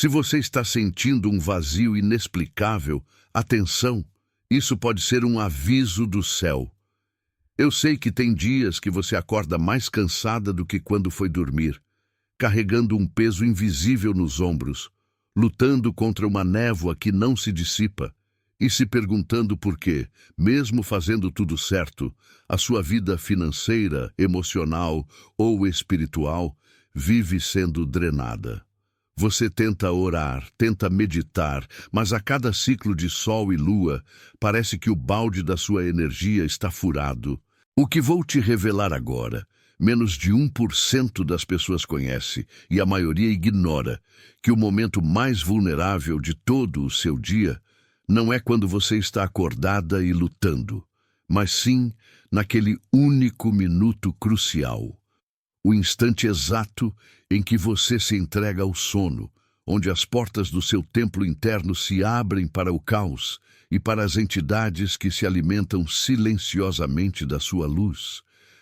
Se você está sentindo um vazio inexplicável, atenção, isso pode ser um aviso do céu. Eu sei que tem dias que você acorda mais cansada do que quando foi dormir, carregando um peso invisível nos ombros, lutando contra uma névoa que não se dissipa e se perguntando por que, mesmo fazendo tudo certo, a sua vida financeira, emocional ou espiritual vive sendo drenada. Você tenta orar, tenta meditar, mas a cada ciclo de sol e lua, parece que o balde da sua energia está furado. O que vou te revelar agora, menos de 1% das pessoas conhece, e a maioria ignora, que o momento mais vulnerável de todo o seu dia não é quando você está acordada e lutando, mas sim naquele único minuto crucial. O instante exato em que você se entrega ao sono, onde as portas do seu templo interno se abrem para o caos e para as entidades que se alimentam silenciosamente da sua luz,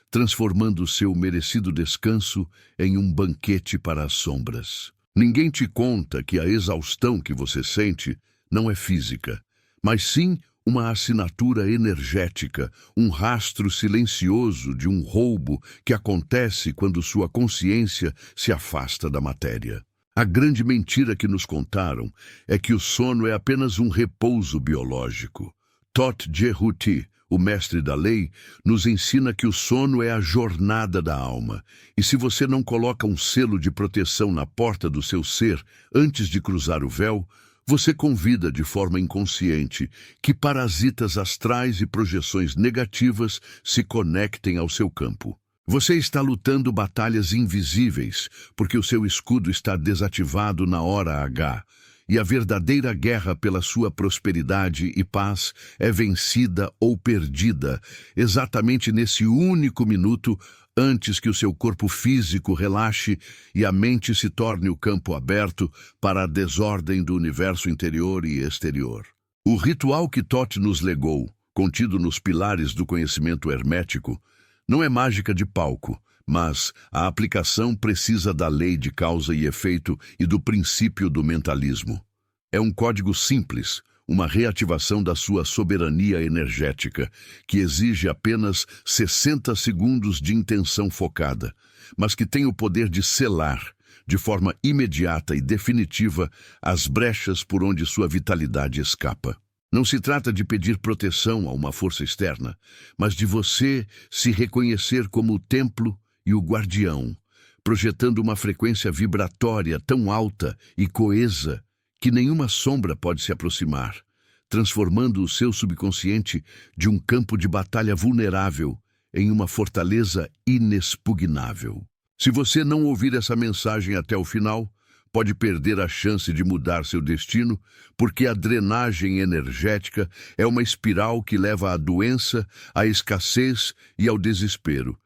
transformando seu merecido descanso em um banquete para as sombras. Ninguém te conta que a exaustão que você sente não é física, mas sim uma assinatura energética, um rastro silencioso de um roubo que acontece quando sua consciência se afasta da matéria. A grande mentira que nos contaram é que o sono é apenas um repouso biológico. Todt Jehuti, o mestre da lei, nos ensina que o sono é a jornada da alma, e se você não coloca um selo de proteção na porta do seu ser antes de cruzar o véu, você convida de forma inconsciente que parasitas astrais e projeções negativas se conectem ao seu campo. Você está lutando batalhas invisíveis, porque o seu escudo está desativado na hora H, e a verdadeira guerra pela sua prosperidade e paz é vencida ou perdida exatamente nesse único minuto antes que o seu corpo físico relaxe e a mente se torne o campo aberto para a desordem do universo interior e exterior. O ritual que Todt nos legou, contido nos pilares do conhecimento hermético, não é mágica de palco, mas a aplicação precisa da lei de causa e efeito e do princípio do mentalismo. É um código simples, uma reativação da sua soberania energética, que exige apenas 60 segundos de intenção focada, mas que tem o poder de selar, de forma imediata e definitiva, as brechas por onde sua vitalidade escapa. Não se trata de pedir proteção a uma força externa, mas de você se reconhecer como o templo e o guardião, projetando uma frequência vibratória tão alta e coesa que nenhuma sombra pode se aproximar, transformando o seu subconsciente de um campo de batalha vulnerável em uma fortaleza inexpugnável. Se você não ouvir essa mensagem até o final, pode perder a chance de mudar seu destino, porque a drenagem energética é uma espiral que leva à doença, à escassez e ao desespero.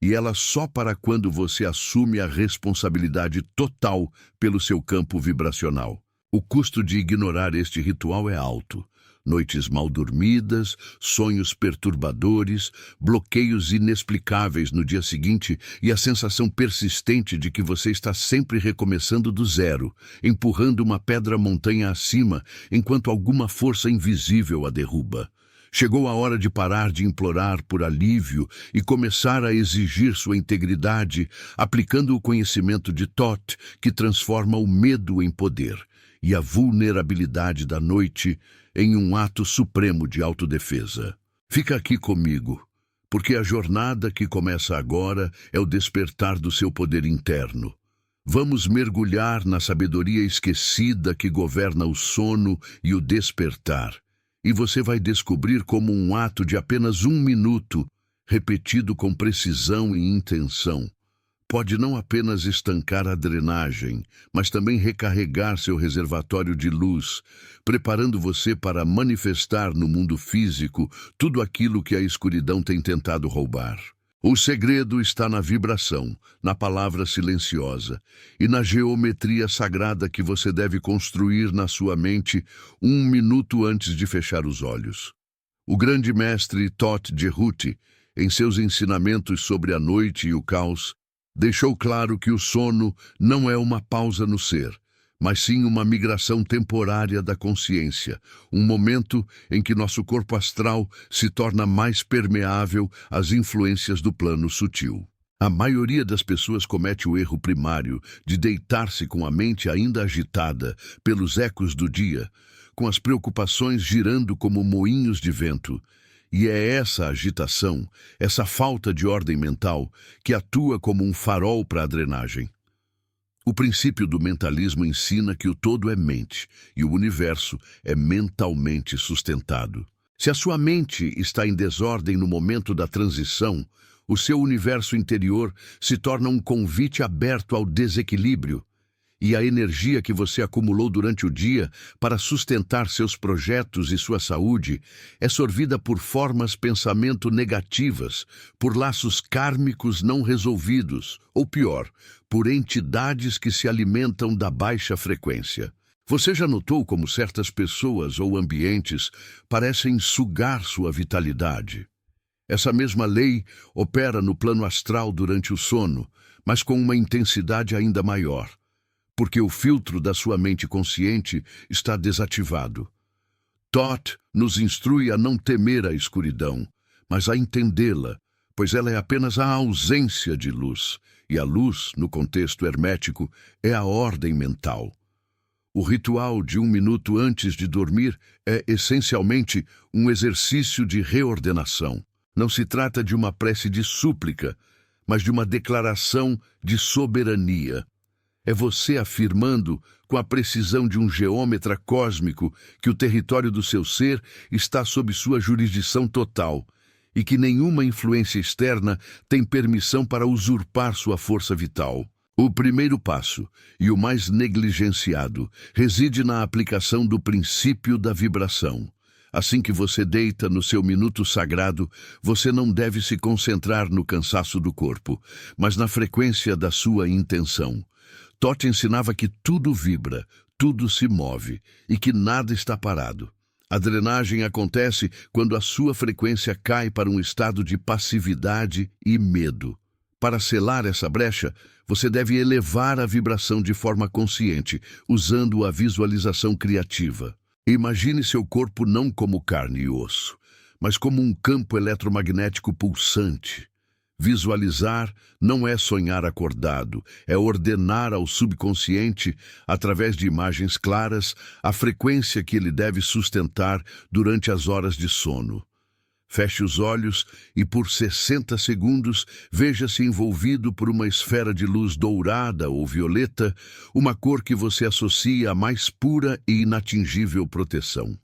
E ela só para quando você assume a responsabilidade total pelo seu campo vibracional. O custo de ignorar este ritual é alto. Noites mal dormidas, sonhos perturbadores, bloqueios inexplicáveis no dia seguinte e a sensação persistente de que você está sempre recomeçando do zero, empurrando uma pedra montanha acima enquanto alguma força invisível a derruba. Chegou a hora de parar de implorar por alívio e começar a exigir sua integridade, aplicando o conhecimento de Todt, que transforma o medo em poder e a vulnerabilidade da noite em um ato supremo de autodefesa. Fica aqui comigo, porque a jornada que começa agora é o despertar do seu poder interno. Vamos mergulhar na sabedoria esquecida que governa o sono e o despertar, e você vai descobrir como um ato de apenas 1 minuto, repetido com precisão e intenção, pode não apenas estancar a drenagem, mas também recarregar seu reservatório de luz, preparando você para manifestar no mundo físico tudo aquilo que a escuridão tem tentado roubar. O segredo está na vibração, na palavra silenciosa e na geometria sagrada que você deve construir na sua mente 1 minuto antes de fechar os olhos. O grande mestre Todt Jehuti, em seus ensinamentos sobre a noite e o caos, deixou claro que o sono não é uma pausa no ser, mas sim uma migração temporária da consciência, um momento em que nosso corpo astral se torna mais permeável às influências do plano sutil. A maioria das pessoas comete o erro primário de deitar-se com a mente ainda agitada pelos ecos do dia, com as preocupações girando como moinhos de vento. E é essa agitação, essa falta de ordem mental, que atua como um farol para a drenagem. O princípio do mentalismo ensina que o todo é mente e o universo é mentalmente sustentado. Se a sua mente está em desordem no momento da transição, o seu universo interior se torna um convite aberto ao desequilíbrio, e a energia que você acumulou durante o dia para sustentar seus projetos e sua saúde é sorvida por formas pensamento negativas, por laços kármicos não resolvidos, ou pior, por entidades que se alimentam da baixa frequência. Você já notou como certas pessoas ou ambientes parecem sugar sua vitalidade? Essa mesma lei opera no plano astral durante o sono, mas com uma intensidade ainda maior, porque o filtro da sua mente consciente está desativado. Thoth nos instrui a não temer a escuridão, mas a entendê-la, pois ela é apenas a ausência de luz, e a luz, no contexto hermético, é a ordem mental. O ritual de 1 minuto antes de dormir é essencialmente um exercício de reordenação. Não se trata de uma prece de súplica, mas de uma declaração de soberania. É você afirmando, com a precisão de um geômetra cósmico, que o território do seu ser está sob sua jurisdição total e que nenhuma influência externa tem permissão para usurpar sua força vital. O primeiro passo, e o mais negligenciado, reside na aplicação do princípio da vibração. Assim que você deita no seu minuto sagrado, você não deve se concentrar no cansaço do corpo, mas na frequência da sua intenção. Thoth ensinava que tudo vibra, tudo se move e que nada está parado. A drenagem acontece quando a sua frequência cai para um estado de passividade e medo. Para selar essa brecha, você deve elevar a vibração de forma consciente, usando a visualização criativa. Imagine seu corpo não como carne e osso, mas como um campo eletromagnético pulsante. Visualizar não é sonhar acordado, é ordenar ao subconsciente, através de imagens claras, a frequência que ele deve sustentar durante as horas de sono. Feche os olhos e, por 60 segundos, veja-se envolvido por uma esfera de luz dourada ou violeta, uma cor que você associa à mais pura e inatingível proteção.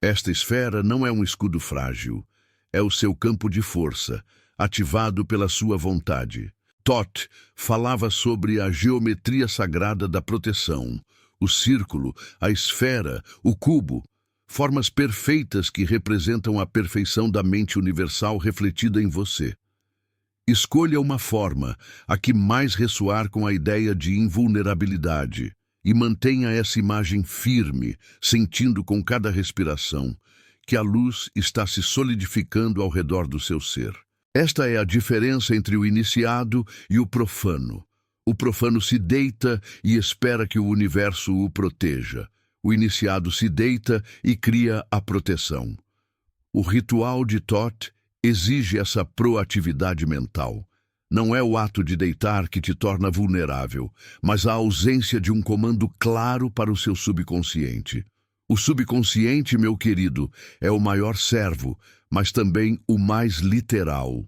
Esta esfera não é um escudo frágil, é o seu campo de força, ativado pela sua vontade. Thoth falava sobre a geometria sagrada da proteção, o círculo, a esfera, o cubo, formas perfeitas que representam a perfeição da mente universal refletida em você. Escolha uma forma, a que mais ressoar com a ideia de invulnerabilidade, e mantenha essa imagem firme, sentindo com cada respiração que a luz está se solidificando ao redor do seu ser. Esta é a diferença entre o iniciado e o profano. O profano se deita e espera que o universo o proteja. O iniciado se deita e cria a proteção. O ritual de Thoth exige essa proatividade mental. Não é o ato de deitar que te torna vulnerável, mas a ausência de um comando claro para o seu subconsciente. O subconsciente, meu querido, é o maior servo, mas também o mais literal.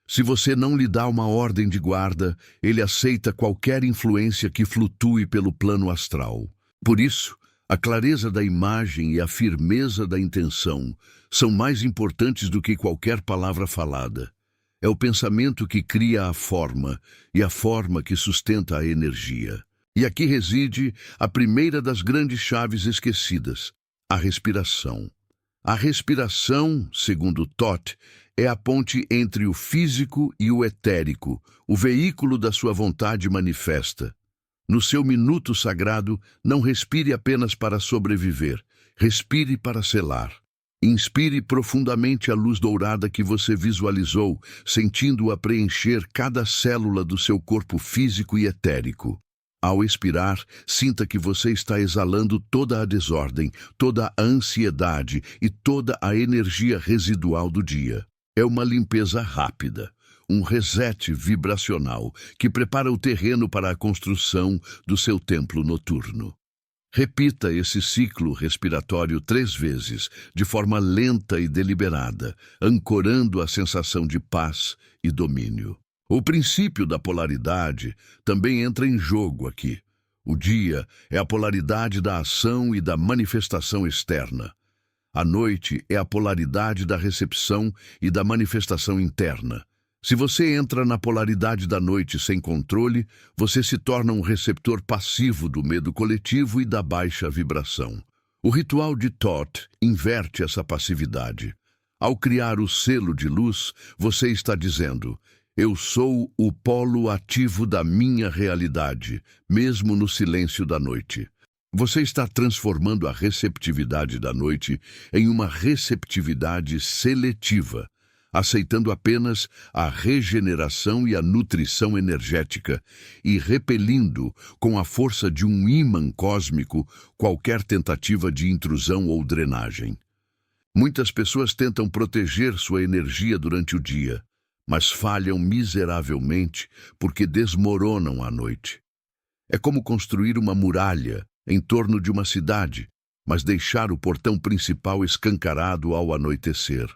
Se você não lhe dá uma ordem de guarda, ele aceita qualquer influência que flutue pelo plano astral. Por isso, a clareza da imagem e a firmeza da intenção são mais importantes do que qualquer palavra falada. É o pensamento que cria a forma e a forma que sustenta a energia. E aqui reside a primeira das grandes chaves esquecidas, a respiração. A respiração, segundo Thoth, é a ponte entre o físico e o etérico, o veículo da sua vontade manifesta. No seu minuto sagrado, não respire apenas para sobreviver, respire para selar. Inspire profundamente a luz dourada que você visualizou, sentindo-a preencher cada célula do seu corpo físico e etérico. Ao expirar, sinta que você está exalando toda a desordem, toda a ansiedade e toda a energia residual do dia. É uma limpeza rápida, um reset vibracional que prepara o terreno para a construção do seu templo noturno. Repita esse ciclo respiratório 3 vezes, de forma lenta e deliberada, ancorando a sensação de paz e domínio. O princípio da polaridade também entra em jogo aqui. O dia é a polaridade da ação e da manifestação externa. A noite é a polaridade da recepção e da manifestação interna. Se você entra na polaridade da noite sem controle, você se torna um receptor passivo do medo coletivo e da baixa vibração. O ritual de Thoth inverte essa passividade. Ao criar o selo de luz, você está dizendo: eu sou o polo ativo da minha realidade, mesmo no silêncio da noite. Você está transformando a receptividade da noite em uma receptividade seletiva, aceitando apenas a regeneração e a nutrição energética e repelindo, com a força de um ímã cósmico, qualquer tentativa de intrusão ou drenagem. Muitas pessoas tentam proteger sua energia durante o dia, mas falham miseravelmente porque desmoronam à noite. É como construir uma muralha em torno de uma cidade, mas deixar o portão principal escancarado ao anoitecer.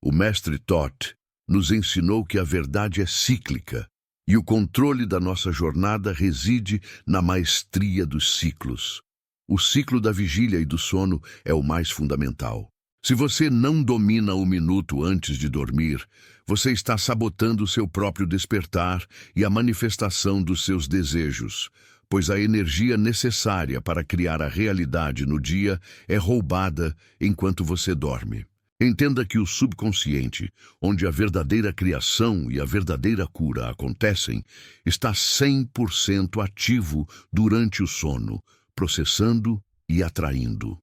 O mestre Thoth nos ensinou que a verdade é cíclica e o controle da nossa jornada reside na maestria dos ciclos. O ciclo da vigília e do sono é o mais fundamental. Se você não domina o minuto antes de dormir, você está sabotando o seu próprio despertar e a manifestação dos seus desejos, pois a energia necessária para criar a realidade no dia é roubada enquanto você dorme. Entenda que o subconsciente, onde a verdadeira criação e a verdadeira cura acontecem, está 100% ativo durante o sono, processando e atraindo.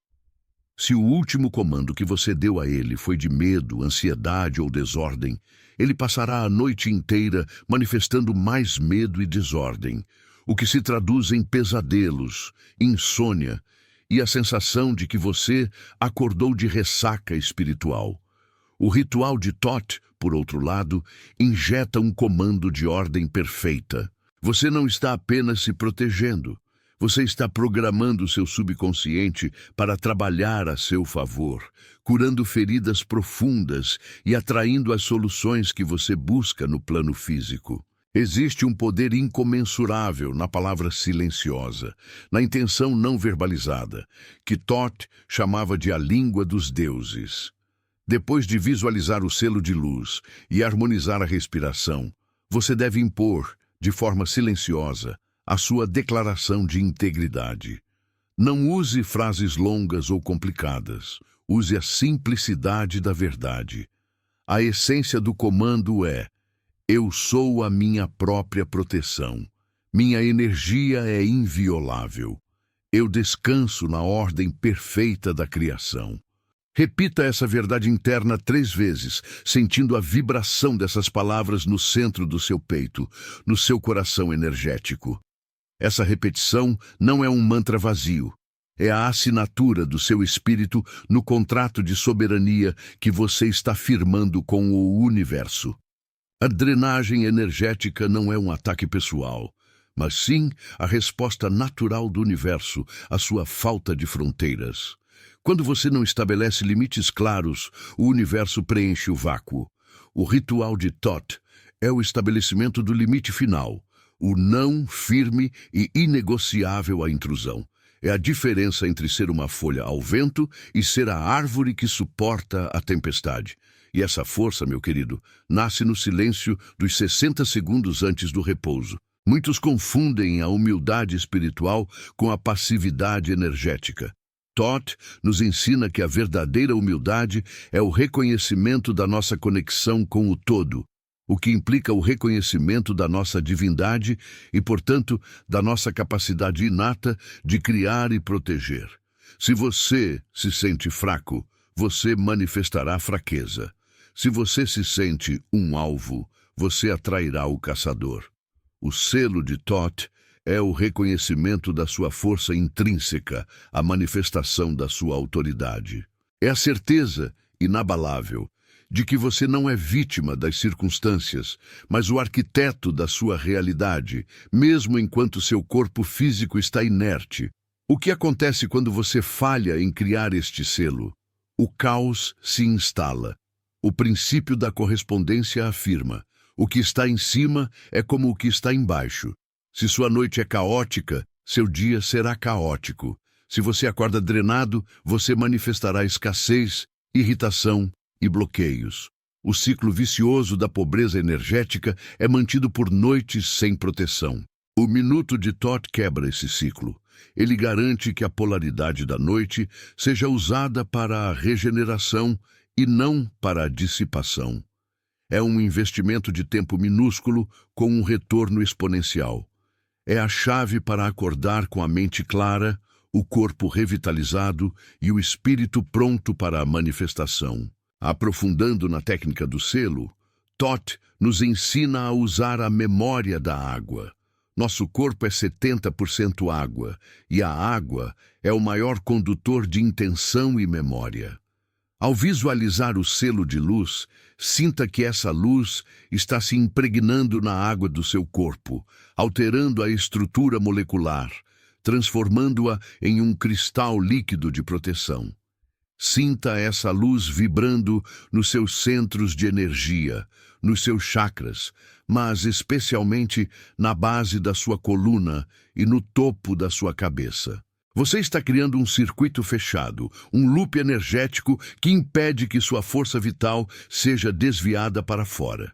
Se o último comando que você deu a ele foi de medo, ansiedade ou desordem, ele passará a noite inteira manifestando mais medo e desordem, o que se traduz em pesadelos, insônia e a sensação de que você acordou de ressaca espiritual. O ritual de Thoth, por outro lado, injeta um comando de ordem perfeita. Você não está apenas se protegendo. Você está programando seu subconsciente para trabalhar a seu favor, curando feridas profundas e atraindo as soluções que você busca no plano físico. Existe um poder incomensurável na palavra silenciosa, na intenção não verbalizada, que Thoth chamava de a língua dos deuses. Depois de visualizar o selo de luz e harmonizar a respiração, você deve impor, de forma silenciosa, a sua declaração de integridade. Não use frases longas ou complicadas. Use a simplicidade da verdade. A essência do comando é: eu sou a minha própria proteção. Minha energia é inviolável. Eu descanso na ordem perfeita da criação. Repita essa verdade interna 3 vezes, sentindo a vibração dessas palavras no centro do seu peito, no seu coração energético. Essa repetição não é um mantra vazio. É a assinatura do seu espírito no contrato de soberania que você está firmando com o universo. A drenagem energética não é um ataque pessoal, mas sim a resposta natural do universo à sua falta de fronteiras. Quando você não estabelece limites claros, o universo preenche o vácuo. O ritual de Thoth é o estabelecimento do limite final, o não firme e inegociável à intrusão. É a diferença entre ser uma folha ao vento e ser a árvore que suporta a tempestade. E essa força, meu querido, nasce no silêncio dos 60 segundos antes do repouso. Muitos confundem a humildade espiritual com a passividade energética. Thoth nos ensina que a verdadeira humildade é o reconhecimento da nossa conexão com o todo, o que implica o reconhecimento da nossa divindade e, portanto, da nossa capacidade inata de criar e proteger. Se você se sente fraco, você manifestará fraqueza. Se você se sente um alvo, você atrairá o caçador. O selo de Thoth é o reconhecimento da sua força intrínseca, a manifestação da sua autoridade. É a certeza inabalável de que você não é vítima das circunstâncias, mas o arquiteto da sua realidade, mesmo enquanto seu corpo físico está inerte. O que acontece quando você falha em criar este selo? O caos se instala. O princípio da correspondência afirma: o que está em cima é como o que está embaixo. Se sua noite é caótica, seu dia será caótico. Se você acorda drenado, você manifestará escassez, irritação e bloqueios. O ciclo vicioso da pobreza energética é mantido por noites sem proteção. O minuto de Thoth quebra esse ciclo. Ele garante que a polaridade da noite seja usada para a regeneração e não para a dissipação. É um investimento de tempo minúsculo com um retorno exponencial. É a chave para acordar com a mente clara, o corpo revitalizado e o espírito pronto para a manifestação. Aprofundando na técnica do selo, Thoth nos ensina a usar a memória da água. Nosso corpo é 70% água, e a água é o maior condutor de intenção e memória. Ao visualizar o selo de luz, sinta que essa luz está se impregnando na água do seu corpo, alterando a estrutura molecular, transformando-a em um cristal líquido de proteção. Sinta essa luz vibrando nos seus centros de energia, nos seus chakras, mas especialmente na base da sua coluna e no topo da sua cabeça. Você está criando um circuito fechado, um loop energético que impede que sua força vital seja desviada para fora.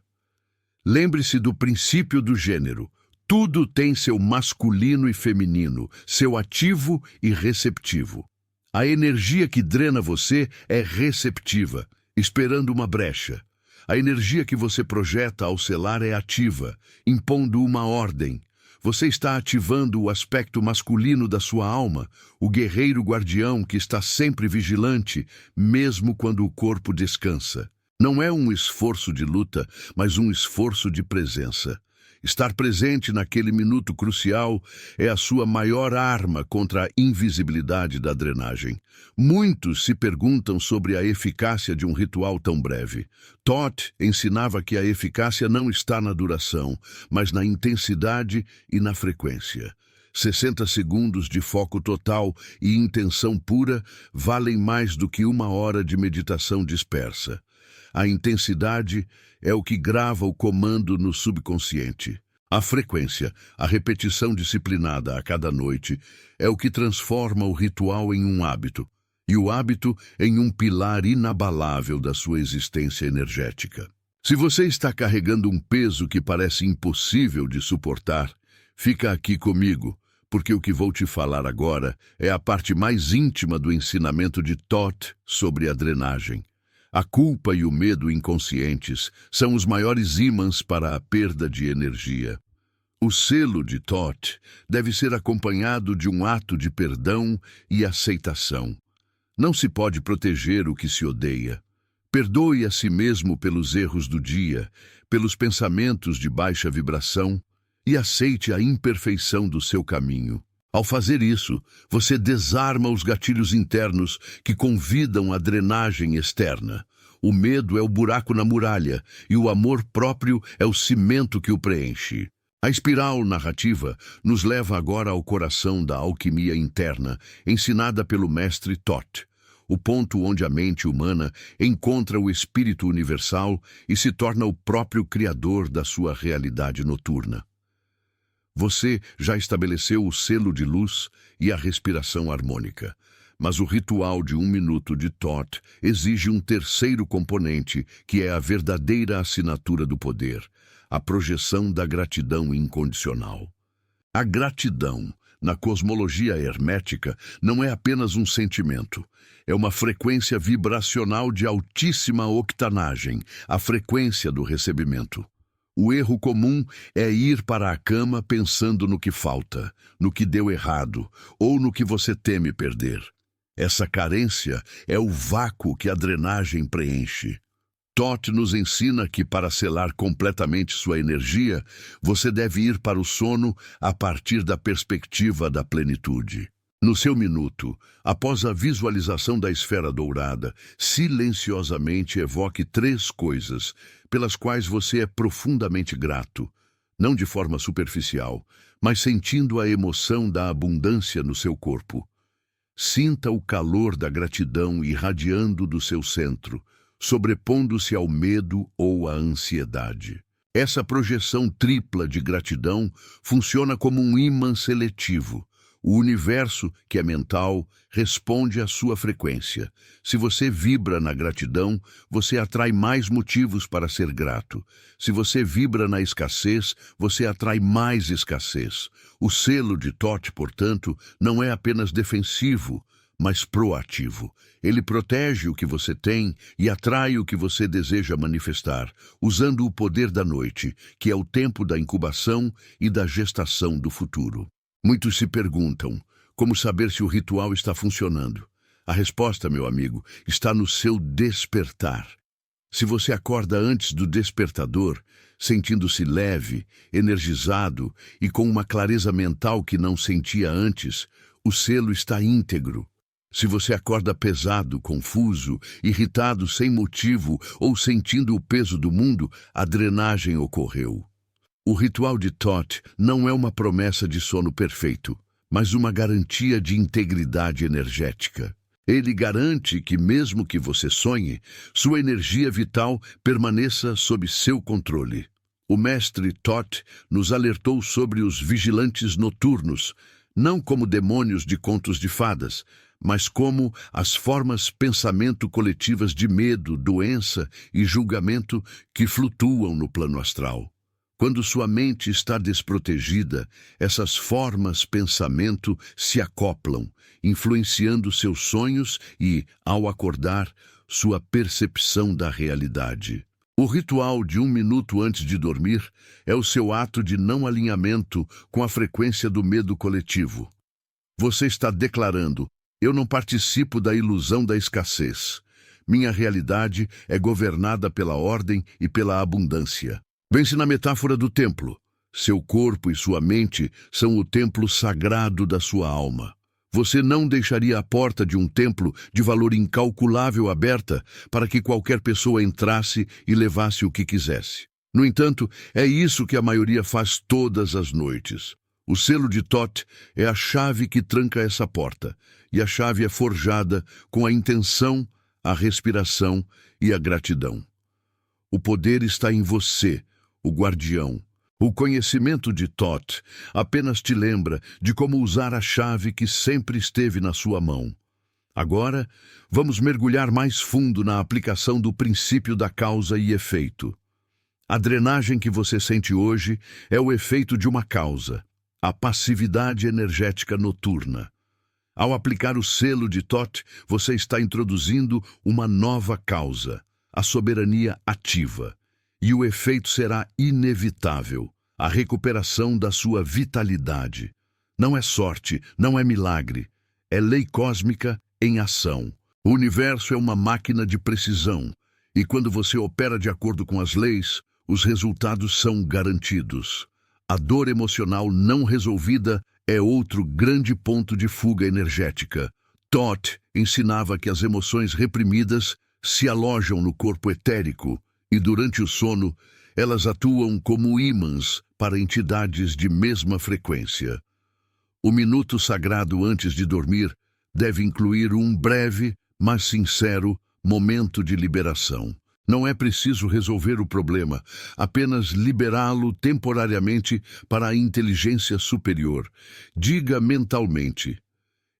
Lembre-se do princípio do gênero. Tudo tem seu masculino e feminino, seu ativo e receptivo. A energia que drena você é receptiva, esperando uma brecha. A energia que você projeta ao selar é ativa, impondo uma ordem. Você está ativando o aspecto masculino da sua alma, o guerreiro guardião que está sempre vigilante, mesmo quando o corpo descansa. Não é um esforço de luta, mas um esforço de presença. Estar presente naquele minuto crucial é a sua maior arma contra a invisibilidade da drenagem. Muitos se perguntam sobre a eficácia de um ritual tão breve. Thoth ensinava que a eficácia não está na duração, mas na intensidade e na frequência. 60 segundos de foco total e intenção pura valem mais do que 1 hora de meditação dispersa. A intensidade é o que grava o comando no subconsciente. A frequência, a repetição disciplinada a cada noite, é o que transforma o ritual em um hábito, e o hábito em um pilar inabalável da sua existência energética. Se você está carregando um peso que parece impossível de suportar, fica aqui comigo, porque o que vou te falar agora é a parte mais íntima do ensinamento de Thoth sobre a drenagem. A culpa e o medo inconscientes são os maiores ímãs para a perda de energia. O selo de Thoth deve ser acompanhado de um ato de perdão e aceitação. Não se pode proteger o que se odeia. Perdoe a si mesmo pelos erros do dia, pelos pensamentos de baixa vibração e aceite a imperfeição do seu caminho. Ao fazer isso, você desarma os gatilhos internos que convidam a drenagem externa. O medo é o buraco na muralha e o amor próprio é o cimento que o preenche. A espiral narrativa nos leva agora ao coração da alquimia interna, ensinada pelo mestre Thoth, o ponto onde a mente humana encontra o espírito universal e se torna o próprio criador da sua realidade noturna. Você já estabeleceu o selo de luz e a respiração harmônica, mas o ritual de 1 minuto de Thoth exige um terceiro componente, que é a verdadeira assinatura do poder, a projeção da gratidão incondicional. A gratidão, na cosmologia hermética, não é apenas um sentimento, é uma frequência vibracional de altíssima octanagem, a frequência do recebimento. O erro comum é ir para a cama pensando no que falta, no que deu errado ou no que você teme perder. Essa carência é o vácuo que a drenagem preenche. Toth nos ensina que, para selar completamente sua energia, você deve ir para o sono a partir da perspectiva da plenitude. No seu minuto, após a visualização da esfera dourada, silenciosamente evoque 3 coisas pelas quais você é profundamente grato, não de forma superficial, mas sentindo a emoção da abundância no seu corpo. Sinta o calor da gratidão irradiando do seu centro, sobrepondo-se ao medo ou à ansiedade. Essa projeção tripla de gratidão funciona como um ímã seletivo. O universo, que é mental, responde à sua frequência. Se você vibra na gratidão, você atrai mais motivos para ser grato. Se você vibra na escassez, você atrai mais escassez. O selo de Toth, portanto, não é apenas defensivo, mas proativo. Ele protege o que você tem e atrai o que você deseja manifestar, usando o poder da noite, que é o tempo da incubação e da gestação do futuro. Muitos se perguntam, como saber se o ritual está funcionando? A resposta, meu amigo, está no seu despertar. Se você acorda antes do despertador, sentindo-se leve, energizado e com uma clareza mental que não sentia antes, o selo está íntegro. Se você acorda pesado, confuso, irritado sem motivo ou sentindo o peso do mundo, a drenagem ocorreu. O ritual de Toth não é uma promessa de sono perfeito, mas uma garantia de integridade energética. Ele garante que, mesmo que você sonhe, sua energia vital permaneça sob seu controle. O mestre Toth nos alertou sobre os vigilantes noturnos, não como demônios de contos de fadas, mas como as formas pensamento coletivas de medo, doença e julgamento que flutuam no plano astral. Quando sua mente está desprotegida, essas formas pensamento se acoplam, influenciando seus sonhos e, ao acordar, sua percepção da realidade. O ritual de 1 minuto antes de dormir é o seu ato de não alinhamento com a frequência do medo coletivo. Você está declarando: eu não participo da ilusão da escassez. Minha realidade é governada pela ordem e pela abundância. Pense na metáfora do templo. Seu corpo e sua mente são o templo sagrado da sua alma. Você não deixaria a porta de um templo de valor incalculável aberta para que qualquer pessoa entrasse e levasse o que quisesse. No entanto, é isso que a maioria faz todas as noites. O selo de Toth é a chave que tranca essa porta, e a chave é forjada com a intenção, a respiração e a gratidão. O poder está em você, o guardião. O conhecimento de Toth apenas te lembra de como usar a chave que sempre esteve na sua mão. Agora, vamos mergulhar mais fundo na aplicação do princípio da causa e efeito. A drenagem que você sente hoje é o efeito de uma causa, a passividade energética noturna. Ao aplicar o selo de Toth, você está introduzindo uma nova causa, a soberania ativa. E o efeito será inevitável, a recuperação da sua vitalidade. Não é sorte, não é milagre, é lei cósmica em ação. O universo é uma máquina de precisão, e quando você opera de acordo com as leis, os resultados são garantidos. A dor emocional não resolvida é outro grande ponto de fuga energética. Toth ensinava que as emoções reprimidas se alojam no corpo etérico, e durante o sono, elas atuam como ímãs para entidades de mesma frequência. O minuto sagrado antes de dormir deve incluir um breve, mas sincero, momento de liberação. Não é preciso resolver o problema, apenas liberá-lo temporariamente para a inteligência superior. Diga mentalmente: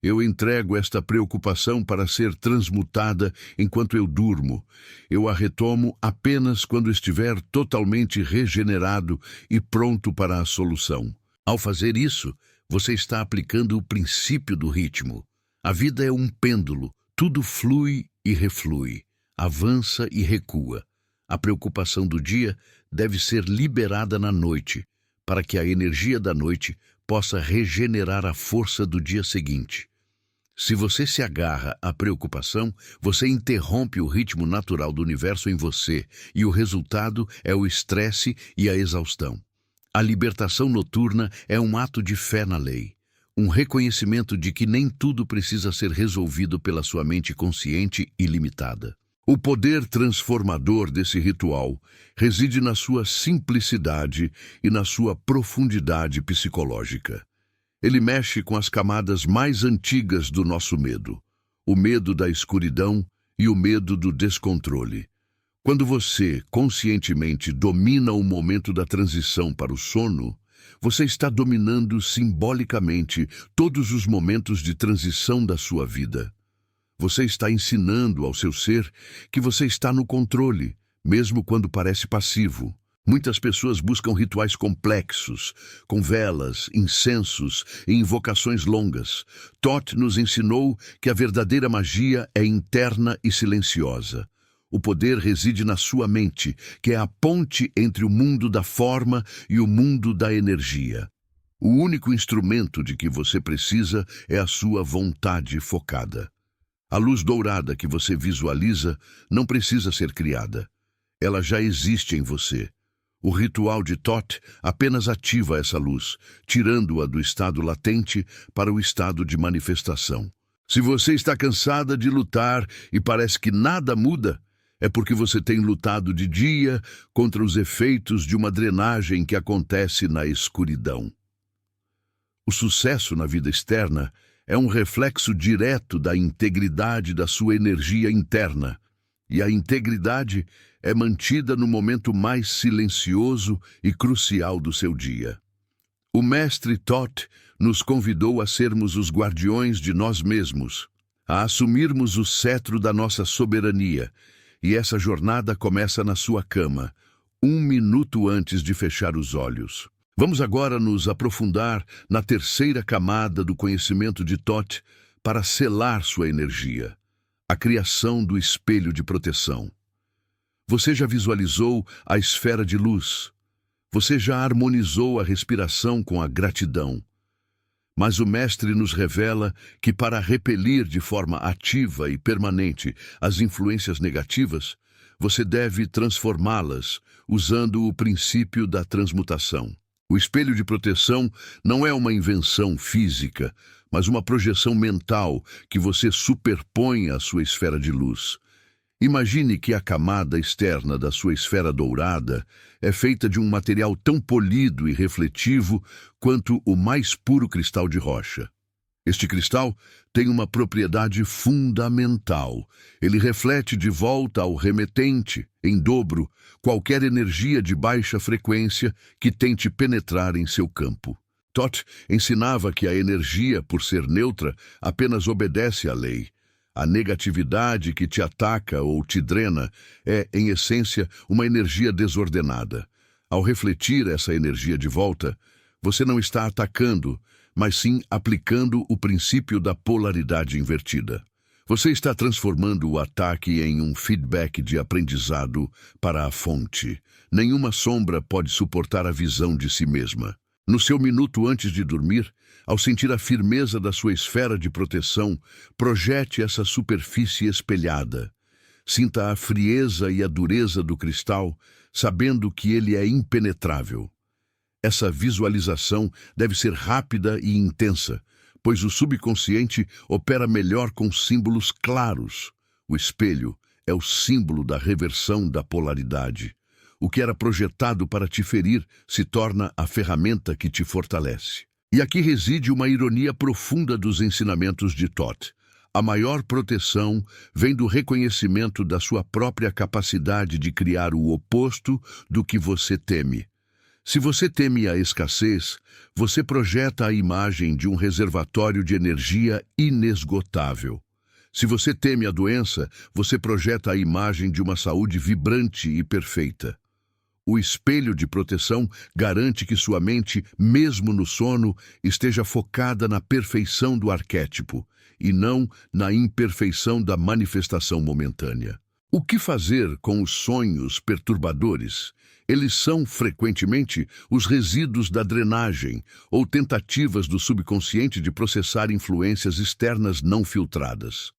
eu entrego esta preocupação para ser transmutada enquanto eu durmo. Eu a retomo apenas quando estiver totalmente regenerado e pronto para a solução. Ao fazer isso, você está aplicando o princípio do ritmo. A vida é um pêndulo, tudo flui e reflui, avança e recua. A preocupação do dia deve ser liberada na noite, para que a energia da noite possa regenerar a força do dia seguinte. Se você se agarra à preocupação, você interrompe o ritmo natural do universo em você, e o resultado é o estresse e a exaustão. A libertação noturna é um ato de fé na lei, um reconhecimento de que nem tudo precisa ser resolvido pela sua mente consciente e limitada. O poder transformador desse ritual reside na sua simplicidade e na sua profundidade psicológica. Ele mexe com as camadas mais antigas do nosso medo, o medo da escuridão e o medo do descontrole. Quando você, conscientemente, domina o momento da transição para o sono, você está dominando simbolicamente todos os momentos de transição da sua vida. Você está ensinando ao seu ser que você está no controle, mesmo quando parece passivo. Muitas pessoas buscam rituais complexos, com velas, incensos e invocações longas. Thoth nos ensinou que a verdadeira magia é interna e silenciosa. O poder reside na sua mente, que é a ponte entre o mundo da forma e o mundo da energia. O único instrumento de que você precisa é a sua vontade focada. A luz dourada que você visualiza não precisa ser criada. Ela já existe em você. O ritual de Thoth apenas ativa essa luz, tirando-a do estado latente para o estado de manifestação. Se você está cansada de lutar e parece que nada muda, é porque você tem lutado de dia contra os efeitos de uma drenagem que acontece na escuridão. O sucesso na vida externa é um reflexo direto da integridade da sua energia interna, e a integridade é mantida no momento mais silencioso e crucial do seu dia. O mestre Thoth nos convidou a sermos os guardiões de nós mesmos, a assumirmos o cetro da nossa soberania, e essa jornada começa na sua cama, 1 minuto antes de fechar os olhos. Vamos agora nos aprofundar na terceira camada do conhecimento de Thoth para selar sua energia, a criação do espelho de proteção. Você já visualizou a esfera de luz? Você já harmonizou a respiração com a gratidão? Mas o mestre nos revela que para repelir de forma ativa e permanente as influências negativas, você deve transformá-las usando o princípio da transmutação. O espelho de proteção não é uma invenção física, mas uma projeção mental que você superpõe à sua esfera de luz. Imagine que a camada externa da sua esfera dourada é feita de um material tão polido e refletivo quanto o mais puro cristal de rocha. Este cristal tem uma propriedade fundamental. Ele reflete de volta ao remetente, em dobro, qualquer energia de baixa frequência que tente penetrar em seu campo. Thoth ensinava que a energia, por ser neutra, apenas obedece à lei. A negatividade que te ataca ou te drena é, em essência, uma energia desordenada. Ao refletir essa energia de volta, você não está atacando, mas sim aplicando o princípio da polaridade invertida. Você está transformando o ataque em um feedback de aprendizado para a fonte. Nenhuma sombra pode suportar a visão de si mesma. No seu minuto antes de dormir, ao sentir a firmeza da sua esfera de proteção, projete essa superfície espelhada. Sinta a frieza e a dureza do cristal, sabendo que ele é impenetrável. Essa visualização deve ser rápida e intensa, pois o subconsciente opera melhor com símbolos claros. O espelho é o símbolo da reversão da polaridade. O que era projetado para te ferir se torna a ferramenta que te fortalece. E aqui reside uma ironia profunda dos ensinamentos de Thoth. A maior proteção vem do reconhecimento da sua própria capacidade de criar o oposto do que você teme. Se você teme a escassez, você projeta a imagem de um reservatório de energia inesgotável. Se você teme a doença, você projeta a imagem de uma saúde vibrante e perfeita. O espelho de proteção garante que sua mente, mesmo no sono, esteja focada na perfeição do arquétipo e não na imperfeição da manifestação momentânea. O que fazer com os sonhos perturbadores? Eles são, frequentemente, os resíduos da drenagem ou tentativas do subconsciente de processar influências externas não filtradas.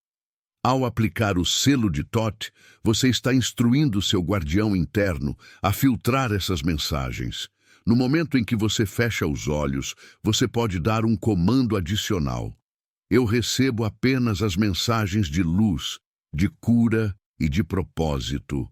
Ao aplicar o selo de Thoth, você está instruindo seu guardião interno a filtrar essas mensagens. No momento em que você fecha os olhos, você pode dar um comando adicional. Eu recebo apenas as mensagens de luz, de cura e de propósito.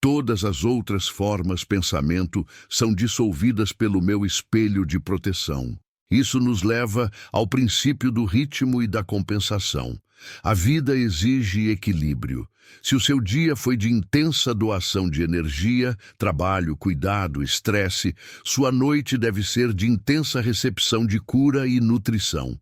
Todas as outras formas de pensamento são dissolvidas pelo meu espelho de proteção. Isso nos leva ao princípio do ritmo e da compensação. A vida exige equilíbrio. Se o seu dia foi de intensa doação de energia, trabalho, cuidado, estresse, sua noite deve ser de intensa recepção de cura e nutrição.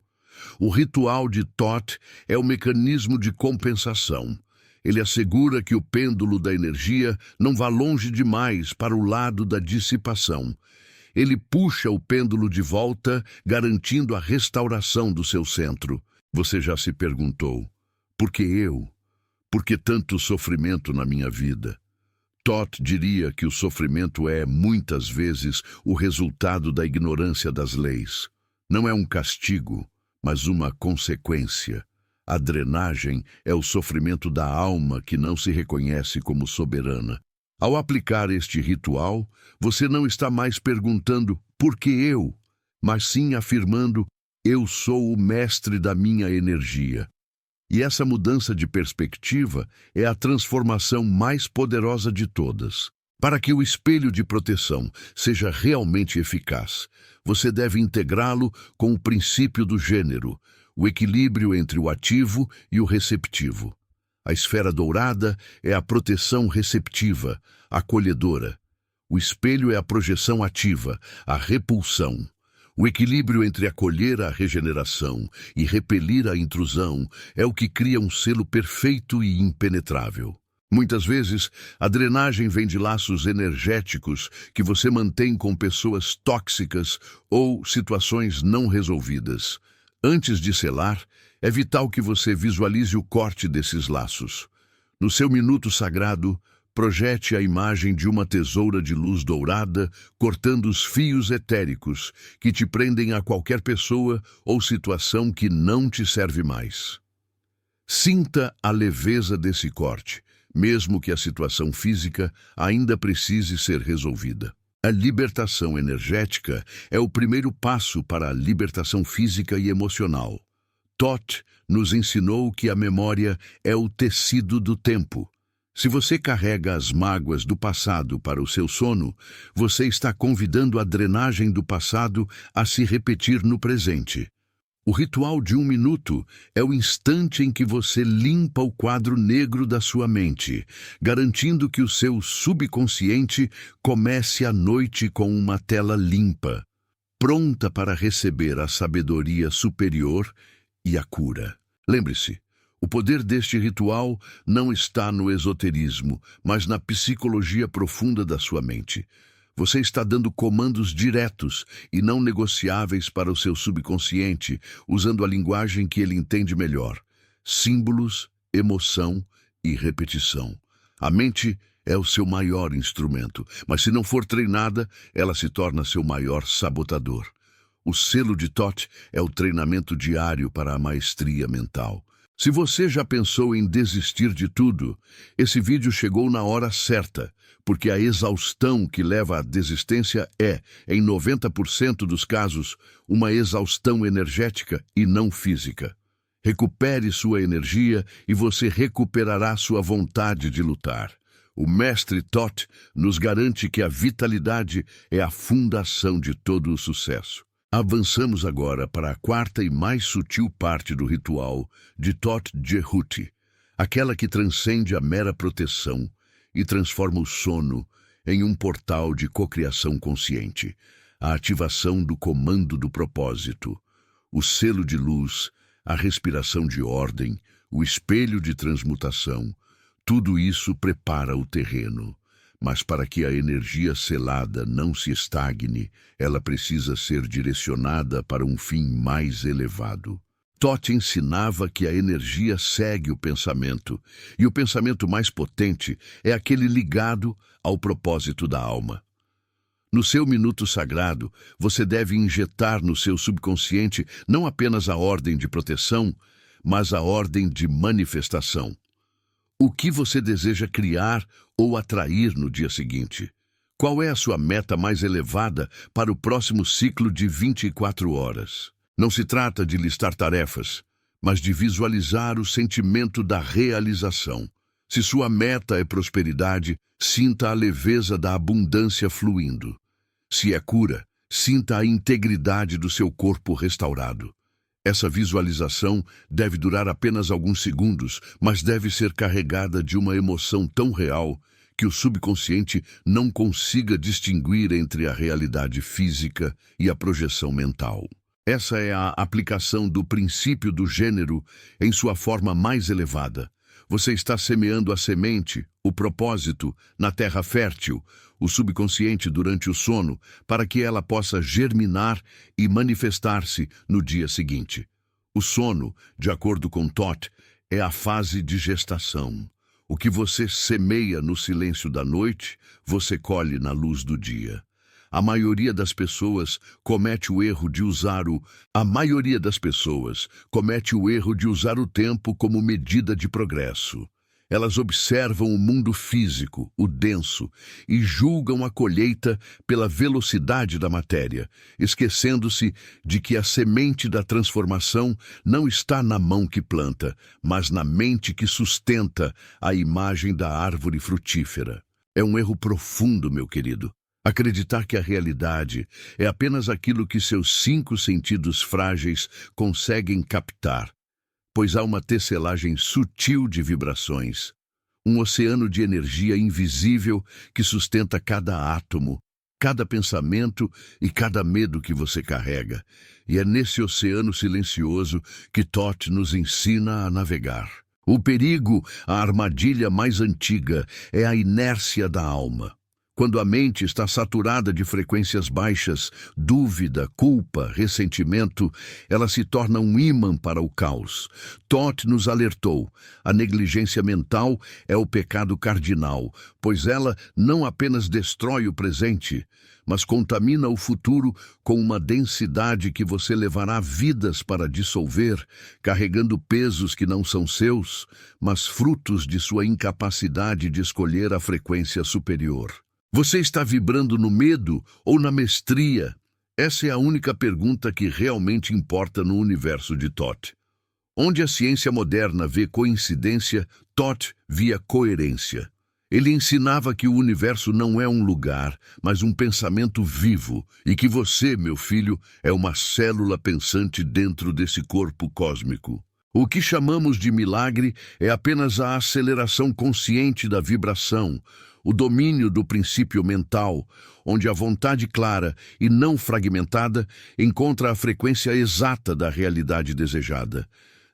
O ritual de Thoth é o mecanismo de compensação. Ele assegura que o pêndulo da energia não vá longe demais para o lado da dissipação. Ele puxa o pêndulo de volta, garantindo a restauração do seu centro. Você já se perguntou, por que eu? Por que tanto sofrimento na minha vida? Thoth diria que o sofrimento é, muitas vezes, o resultado da ignorância das leis. Não é um castigo, mas uma consequência. A drenagem é o sofrimento da alma que não se reconhece como soberana. Ao aplicar este ritual, você não está mais perguntando por que eu, mas sim afirmando eu sou o mestre da minha energia. E essa mudança de perspectiva é a transformação mais poderosa de todas. Para que o espelho de proteção seja realmente eficaz, você deve integrá-lo com o princípio do gênero, o equilíbrio entre o ativo e o receptivo. A esfera dourada é a proteção receptiva, acolhedora. O espelho é a projeção ativa, a repulsão. O equilíbrio entre acolher a regeneração e repelir a intrusão é o que cria um selo perfeito e impenetrável. Muitas vezes, a drenagem vem de laços energéticos que você mantém com pessoas tóxicas ou situações não resolvidas. Antes de selar, é vital que você visualize o corte desses laços. No seu minuto sagrado, projete a imagem de uma tesoura de luz dourada cortando os fios etéricos que te prendem a qualquer pessoa ou situação que não te serve mais. Sinta a leveza desse corte, mesmo que a situação física ainda precise ser resolvida. A libertação energética é o primeiro passo para a libertação física e emocional. Thoth nos ensinou que a memória é o tecido do tempo. Se você carrega as mágoas do passado para o seu sono, você está convidando a drenagem do passado a se repetir no presente. O ritual de 1 minuto é o instante em que você limpa o quadro negro da sua mente, garantindo que o seu subconsciente comece a noite com uma tela limpa, pronta para receber a sabedoria superior e a cura. Lembre-se, o poder deste ritual não está no esoterismo, mas na psicologia profunda da sua mente. Você está dando comandos diretos e não negociáveis para o seu subconsciente, usando a linguagem que ele entende melhor: símbolos, emoção e repetição. A mente é o seu maior instrumento, mas se não for treinada, ela se torna seu maior sabotador. O selo de Thoth é o treinamento diário para a maestria mental. Se você já pensou em desistir de tudo, esse vídeo chegou na hora certa, porque a exaustão que leva à desistência é, em 90% dos casos, uma exaustão energética e não física. Recupere sua energia e você recuperará sua vontade de lutar. O mestre Thoth nos garante que a vitalidade é a fundação de todo o sucesso. Avançamos agora para a quarta e mais sutil parte do ritual de Thoth Jehuti, aquela que transcende a mera proteção e transforma o sono em um portal de cocriação consciente, a ativação do comando do propósito, o selo de luz, a respiração de ordem, o espelho de transmutação. Tudo isso prepara o terreno. Mas para que a energia selada não se estagne, ela precisa ser direcionada para um fim mais elevado. Toth ensinava que a energia segue o pensamento, e o pensamento mais potente é aquele ligado ao propósito da alma. No seu minuto sagrado, você deve injetar no seu subconsciente não apenas a ordem de proteção, mas a ordem de manifestação. O que você deseja criar ou atrair no dia seguinte? Qual é a sua meta mais elevada para o próximo ciclo de 24 horas? Não se trata de listar tarefas, mas de visualizar o sentimento da realização. Se sua meta é prosperidade, sinta a leveza da abundância fluindo. Se é cura, sinta a integridade do seu corpo restaurado. Essa visualização deve durar apenas alguns segundos, mas deve ser carregada de uma emoção tão real que o subconsciente não consiga distinguir entre a realidade física e a projeção mental. Essa é a aplicação do princípio do gênero em sua forma mais elevada. Você está semeando a semente, o propósito, na terra fértil, o subconsciente durante o sono, para que ela possa germinar e manifestar-se no dia seguinte. O sono, de acordo com Toth, é a fase de gestação. O que você semeia no silêncio da noite, você colhe na luz do dia. A maioria das pessoas comete o erro de usar o tempo como medida de progresso. Elas observam o mundo físico, o denso, e julgam a colheita pela velocidade da matéria, esquecendo-se de que a semente da transformação não está na mão que planta, mas na mente que sustenta a imagem da árvore frutífera. É um erro profundo, meu querido. Acreditar que a realidade é apenas aquilo que seus 5 sentidos frágeis conseguem captar, pois há uma tecelagem sutil de vibrações, um oceano de energia invisível que sustenta cada átomo, cada pensamento e cada medo que você carrega. E é nesse oceano silencioso que Toth nos ensina a navegar. O perigo, a armadilha mais antiga, é a inércia da alma. Quando a mente está saturada de frequências baixas, dúvida, culpa, ressentimento, ela se torna um ímã para o caos. Toth nos alertou: a negligência mental é o pecado cardinal, pois ela não apenas destrói o presente, mas contamina o futuro com uma densidade que você levará vidas para dissolver, carregando pesos que não são seus, mas frutos de sua incapacidade de escolher a frequência superior. Você está vibrando no medo ou na mestria? Essa é a única pergunta que realmente importa no universo de Toth. Onde a ciência moderna vê coincidência, Toth via coerência. Ele ensinava que o universo não é um lugar, mas um pensamento vivo, e que você, meu filho, é uma célula pensante dentro desse corpo cósmico. O que chamamos de milagre é apenas a aceleração consciente da vibração, o domínio do princípio mental, onde a vontade clara e não fragmentada encontra a frequência exata da realidade desejada.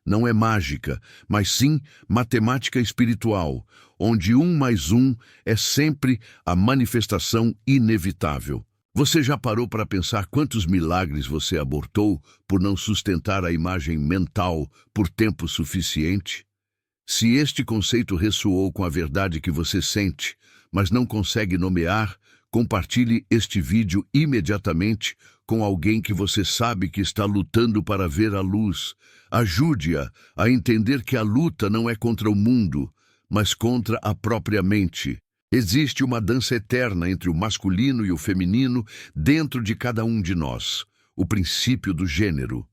Não é mágica, mas sim matemática espiritual, onde 1 mais 1 é sempre a manifestação inevitável. Você já parou para pensar quantos milagres você abortou por não sustentar a imagem mental por tempo suficiente? Se este conceito ressoou com a verdade que você sente, mas não consegue nomear, compartilhe este vídeo imediatamente com alguém que você sabe que está lutando para ver a luz. Ajude-a a entender que a luta não é contra o mundo, mas contra a própria mente. Existe uma dança eterna entre o masculino e o feminino dentro de cada um de nós, o princípio do gênero.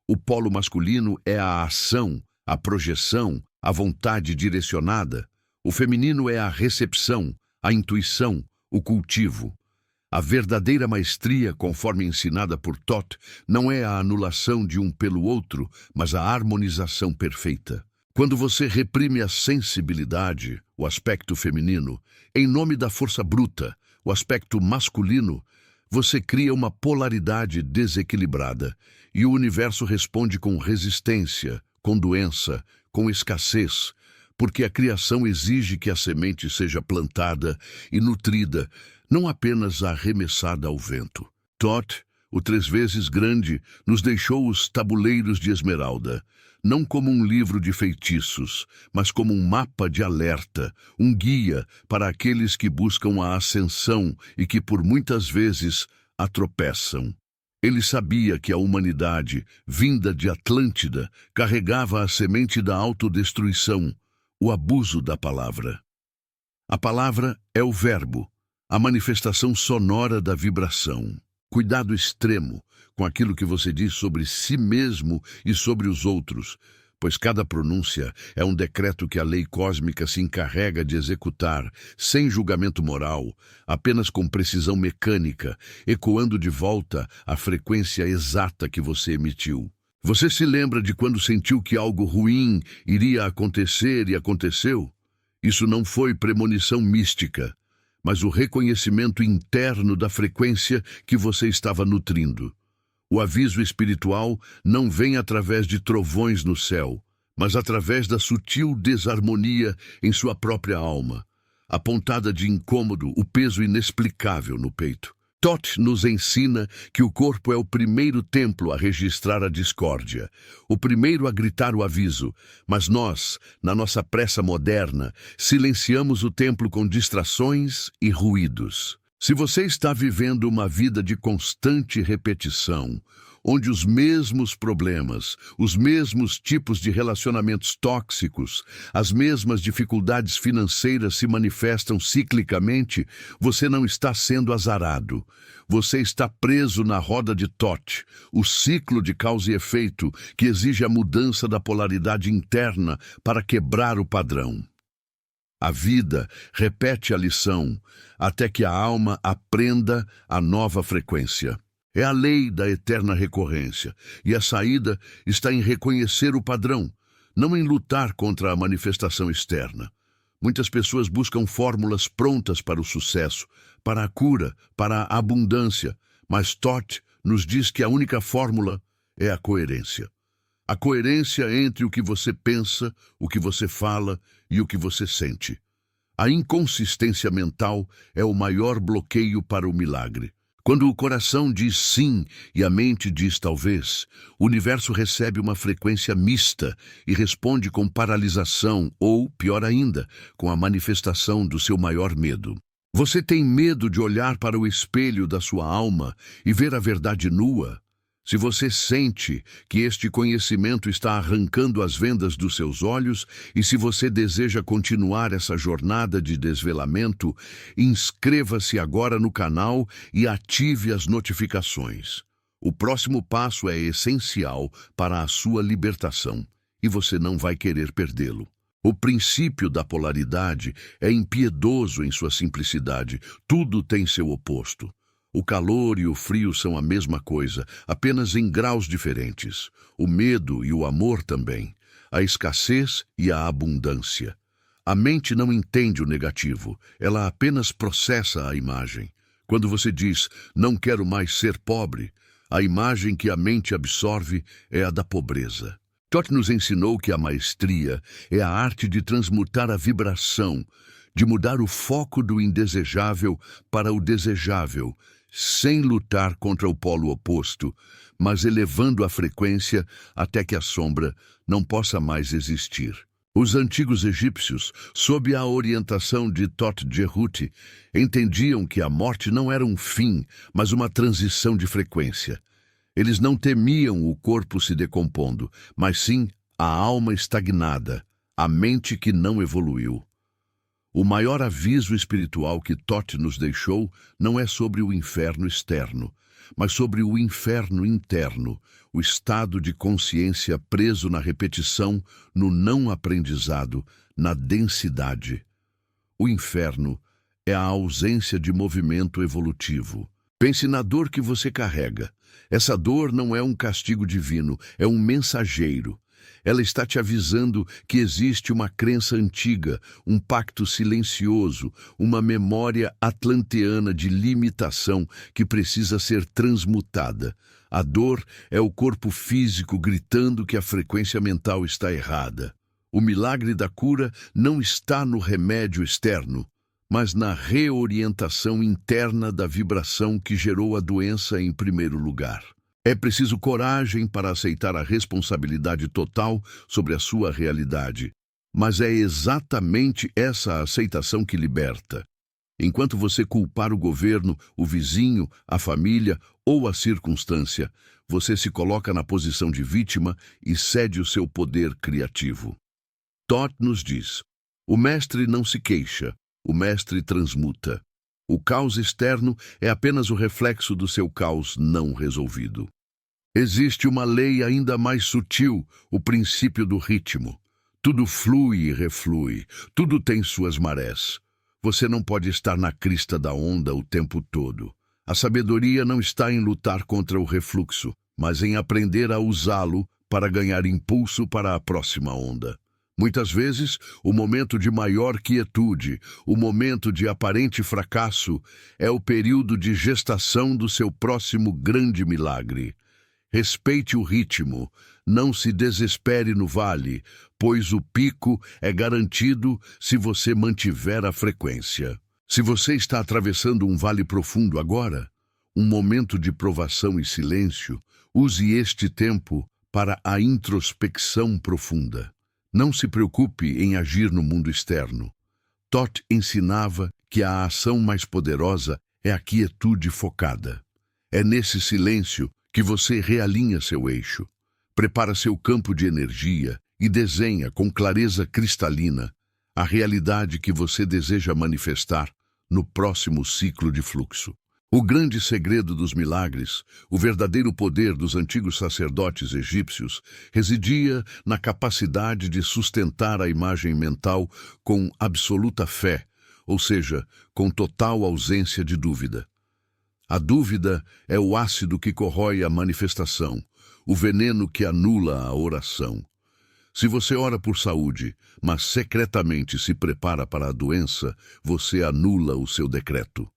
O polo masculino é a ação, a projeção, a vontade direcionada. O feminino é a recepção, a intuição, o cultivo. A verdadeira maestria, conforme ensinada por Toth, não é a anulação de um pelo outro, mas a harmonização perfeita. Quando você reprime a sensibilidade, o aspecto feminino, em nome da força bruta, o aspecto masculino, você cria uma polaridade desequilibrada, e o universo responde com resistência, com doença, com escassez, porque a criação exige que a semente seja plantada e nutrida, não apenas arremessada ao vento. Toth, O 3 vezes grande nos deixou os tabuleiros de esmeralda, não como um livro de feitiços, mas como um mapa de alerta, um guia para aqueles que buscam a ascensão e que por muitas vezes a tropeçam. Ele sabia que a humanidade, vinda de Atlântida, carregava a semente da autodestruição, o abuso da palavra. A palavra é o verbo, a manifestação sonora da vibração. Cuidado extremo com aquilo que você diz sobre si mesmo e sobre os outros, pois cada pronúncia é um decreto que a lei cósmica se encarrega de executar, sem julgamento moral, apenas com precisão mecânica, ecoando de volta a frequência exata que você emitiu. Você se lembra de quando sentiu que algo ruim iria acontecer e aconteceu? Isso não foi premonição mística, mas o reconhecimento interno da frequência que você estava nutrindo. O aviso espiritual não vem através de trovões no céu, mas através da sutil desarmonia em sua própria alma, a pontada de incômodo, o peso inexplicável no peito. Thoth nos ensina que o corpo é o primeiro templo a registrar a discórdia, o primeiro a gritar o aviso, mas nós, na nossa pressa moderna, silenciamos o templo com distrações e ruídos. Se você está vivendo uma vida de constante repetição, onde os mesmos problemas, os mesmos tipos de relacionamentos tóxicos, as mesmas dificuldades financeiras se manifestam ciclicamente, você não está sendo azarado. Você está preso na roda de Thoth, o ciclo de causa e efeito que exige a mudança da polaridade interna para quebrar o padrão. A vida repete a lição até que a alma aprenda a nova frequência. É a lei da eterna recorrência, e a saída está em reconhecer o padrão, não em lutar contra a manifestação externa. Muitas pessoas buscam fórmulas prontas para o sucesso, para a cura, para a abundância, mas Thoth nos diz que a única fórmula é a coerência. A coerência entre o que você pensa, o que você fala e o que você sente. A inconsistência mental é o maior bloqueio para o milagre. Quando o coração diz sim e a mente diz talvez, o universo recebe uma frequência mista e responde com paralisação ou, pior ainda, com a manifestação do seu maior medo. Você tem medo de olhar para o espelho da sua alma e ver a verdade nua? Se você sente que este conhecimento está arrancando as vendas dos seus olhos e se você deseja continuar essa jornada de desvelamento, inscreva-se agora no canal e ative as notificações. O próximo passo é essencial para a sua libertação e você não vai querer perdê-lo. O princípio da polaridade é impiedoso em sua simplicidade. Tudo tem seu oposto. O calor e o frio são a mesma coisa, apenas em graus diferentes. O medo e o amor também. A escassez e a abundância. A mente não entende o negativo, ela apenas processa a imagem. Quando você diz, não quero mais ser pobre, a imagem que a mente absorve é a da pobreza. Thoth nos ensinou que a maestria é a arte de transmutar a vibração, de mudar o foco do indesejável para o desejável, sem lutar contra o polo oposto, mas elevando a frequência até que a sombra não possa mais existir. Os antigos egípcios, sob a orientação de Thoth-Jehuti, entendiam que a morte não era um fim, mas uma transição de frequência. Eles não temiam o corpo se decompondo, mas sim a alma estagnada, a mente que não evoluiu. O maior aviso espiritual que Thoth nos deixou não é sobre o inferno externo, mas sobre o inferno interno, o estado de consciência preso na repetição, no não aprendizado, na densidade. O inferno é a ausência de movimento evolutivo. Pense na dor que você carrega. Essa dor não é um castigo divino, é um mensageiro. Ela está te avisando que existe uma crença antiga, um pacto silencioso, uma memória atlanteana de limitação que precisa ser transmutada. A dor é o corpo físico gritando que a frequência mental está errada. O milagre da cura não está no remédio externo, mas na reorientação interna da vibração que gerou a doença em primeiro lugar. É preciso coragem para aceitar a responsabilidade total sobre a sua realidade, mas é exatamente essa aceitação que liberta. Enquanto você culpar o governo, o vizinho, a família ou a circunstância, você se coloca na posição de vítima e cede o seu poder criativo. Todd nos diz: o mestre não se queixa, o mestre transmuta. O caos externo é apenas o reflexo do seu caos não resolvido. Existe uma lei ainda mais sutil, o princípio do ritmo. Tudo flui e reflui, tudo tem suas marés. Você não pode estar na crista da onda o tempo todo. A sabedoria não está em lutar contra o refluxo, mas em aprender a usá-lo para ganhar impulso para a próxima onda. Muitas vezes, o momento de maior quietude, o momento de aparente fracasso, é o período de gestação do seu próximo grande milagre. Respeite o ritmo, não se desespere no vale, pois o pico é garantido se você mantiver a frequência. Se você está atravessando um vale profundo agora, um momento de provação e silêncio, use este tempo para a introspecção profunda. Não se preocupe em agir no mundo externo. Todd ensinava que a ação mais poderosa é a quietude focada. É nesse silêncio que você realinha seu eixo, prepara seu campo de energia e desenha com clareza cristalina a realidade que você deseja manifestar no próximo ciclo de fluxo. O grande segredo dos milagres, o verdadeiro poder dos antigos sacerdotes egípcios, residia na capacidade de sustentar a imagem mental com absoluta fé, ou seja, com total ausência de dúvida. A dúvida é o ácido que corrói a manifestação, o veneno que anula a oração. Se você ora por saúde, mas secretamente se prepara para a doença, você anula o seu decreto.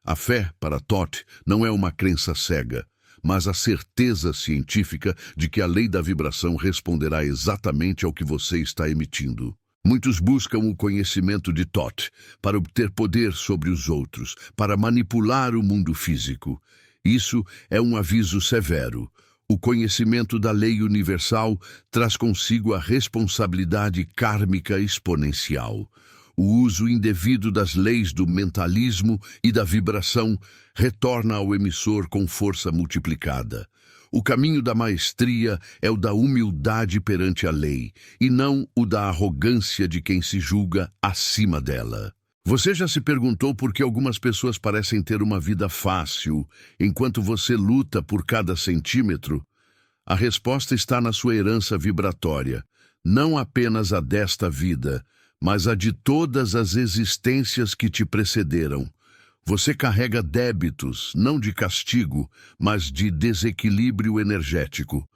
A fé, para Todd, não é uma crença cega, mas a certeza científica de que a lei da vibração responderá exatamente ao que você está emitindo. Muitos buscam o conhecimento de Todd para obter poder sobre os outros, para manipular o mundo físico. Isso é um aviso severo. O conhecimento da lei universal traz consigo a responsabilidade kármica exponencial. O uso indevido das leis do mentalismo e da vibração retorna ao emissor com força multiplicada. O caminho da maestria é o da humildade perante a lei, e não o da arrogância de quem se julga acima dela. Você já se perguntou por que algumas pessoas parecem ter uma vida fácil, enquanto você luta por cada centímetro? A resposta está na sua herança vibratória, não apenas a desta vida, mas a de todas as existências que te precederam. Você carrega débitos, não de castigo, mas de desequilíbrio energético.